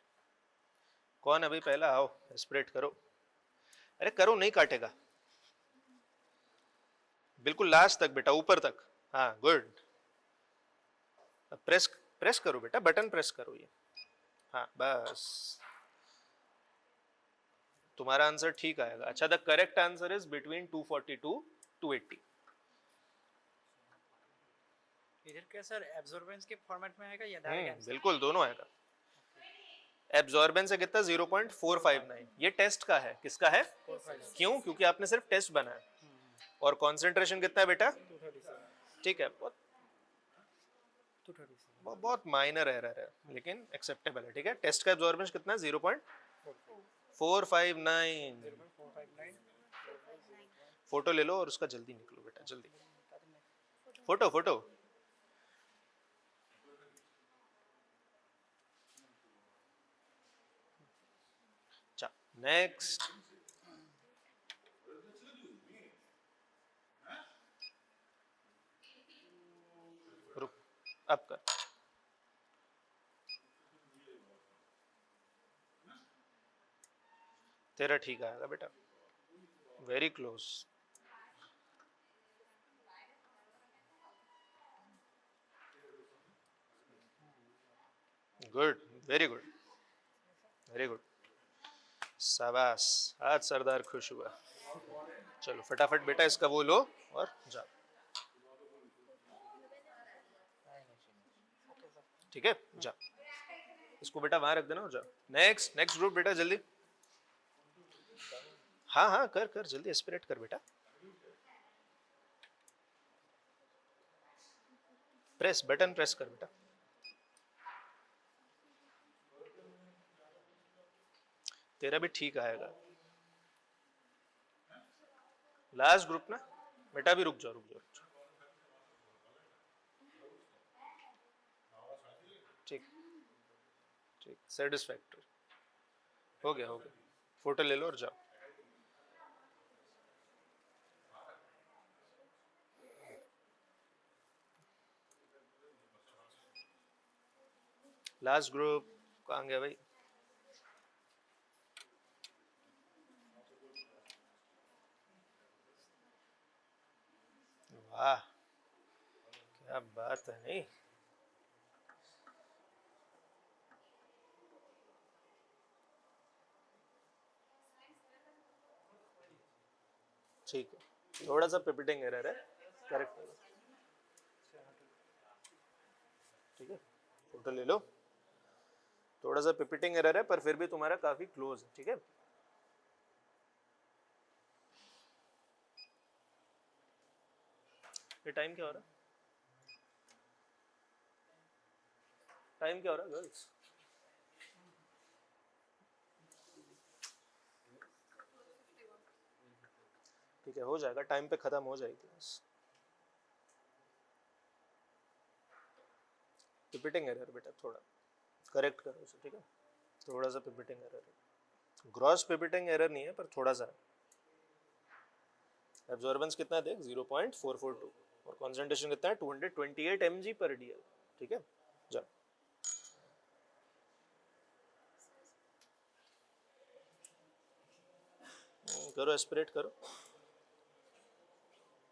कौन अभी पहला? आओ एस्पिरेट करो. अरे करो, नहीं काटेगा. बिल्कुल लास्ट तक बेटा, ऊपर तक. हाँ गुड. प्रेस प्रेस करो बेटा, बटन प्रेस करो ये. हाँ बस, तुम्हारा आंसर ठीक आएगा. अच्छा, the correct answer is between 242 280. इधर क्या सर एब्जॉर्बेंस के फॉर्मेट में आएगा या डायरेक्ट आंसर? बिल्कुल दोनों आएगा. एब्जॉर्बेंस है कितना? 0.459. ये टेस्ट का है. किसका है? क्यों? क्योंकि आपने सिर्फ टेस्ट बनाया. और कॉन्सेंट्रेशन कितना है बेटा? 237. ठीक है, बहुत 237. बहुत माइनर एरर है लेकिन एक्सेप्टेबल है. ठीक है, टेस्ट का एब्जॉर्बेंस कितना है? 0.459. 0.459. फोटो ले लो और उसका जल्दी निकलो बेटा, जल्दी. Photo photo. अच्छा, नेक्स्ट. रुक, अब कर. तेरा ठीक आएगा बेटा. Very close. Good, very good, very good. शाबाश, आज सरदार खुश हुआ. चलो फटाफट बेटा इसका वो लो और जाओ. ठीक है, जाओ. इसको बेटा वहां रख देना और जाओ. नेक्स्ट नेक्स्ट ग्रुप बेटा जल्दी. हाँ हाँ कर कर जल्दी एस्पिरेट कर बेटा. प्रेस, बटन प्रेस कर बेटा. तेरा भी ठीक आएगा. लास्ट ग्रुप ना बेटा, भी रुक जाओ रुक जाओ रुक जाओ. ठीक, सेटिस्फैक्टरी, हो गया फोटो ले लो और जाओ। लास्ट ग्रुप कहाँ गया भाई? वाह क्या बात है, नहीं ठीक है, थोड़ा सा पिपिटिंग एरर है, करेक्ट करो। ठीक है, फोटो ले लो, थोड़ा सा पिपिटिंग एरर है पर फिर भी तुम्हारा काफी क्लोज है। ठीक है, ये टाइम क्या हो रहा है? टाइम क्या हो रहा है गर्ल्स? ठीक है, हो जाएगा, टाइम पे खत्म हो जाएगी क्लास। पिपिटिंग एरर बेटा, थोड़ा करेक्ट करो उसे। ठीक है, थोड़ा सा पिपिटिंग एरर है, ग्रॉस पिपिटिंग एरर नहीं है पर थोड़ा सा। एब्जॉर्बेंस कितना है देख, 0.442 और कंसंट्रेशन कितना है 228 mg पर dl। ठीक है, जा करो, एस्पिरेट करो,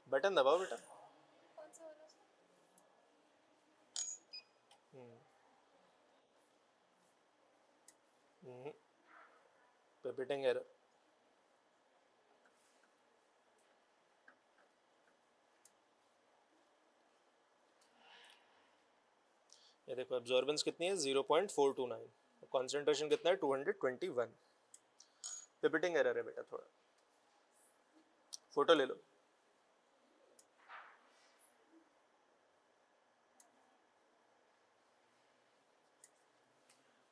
बटन दबाओ बेटा। कौन सा वाला सर? पिपिटिंग एरर, ये देखो एब्जॉर्बेंस कितनी है 0.429, कंसंट्रेशन कितना है 221। पिपिटिंग एरर है बेटा, थोड़ा फोटो ले लो।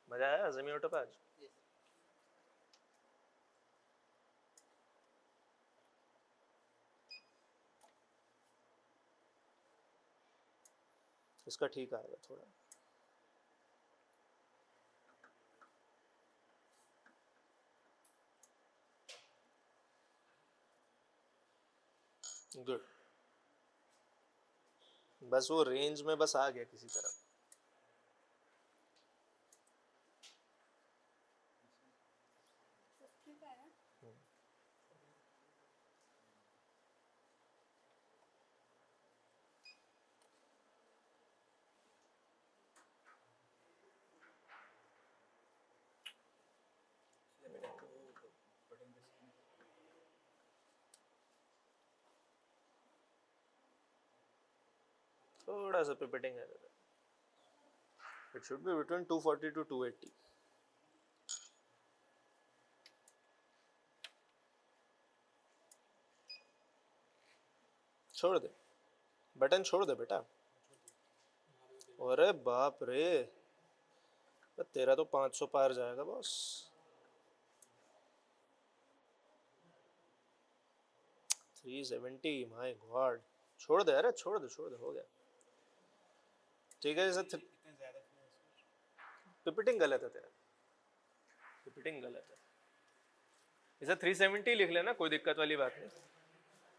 मजा आया अज़मी ऑटो पे आज? इसका ठीक आएगा थोड़ा। गुड, बस वो रेंज में बस आ गया किसी तरह। ठीक है ना? थोड़ा सा पिपिटिंग एरर है, it should be between 240 to 280। छोड़ दे, बटन छोड़ दे बेटा। अरे बाप रे, तेरा तो 500 पार जाएगा बॉस। Three 370, my God. छोड़ दे, अरे छोड़ दे, हो गया। ठीक है, जैसे पिपिटिंग गलत है तेरा, पिपिटिंग गलत है। इसे 370 लिख लेना, कोई दिक्कत वाली बात नहीं।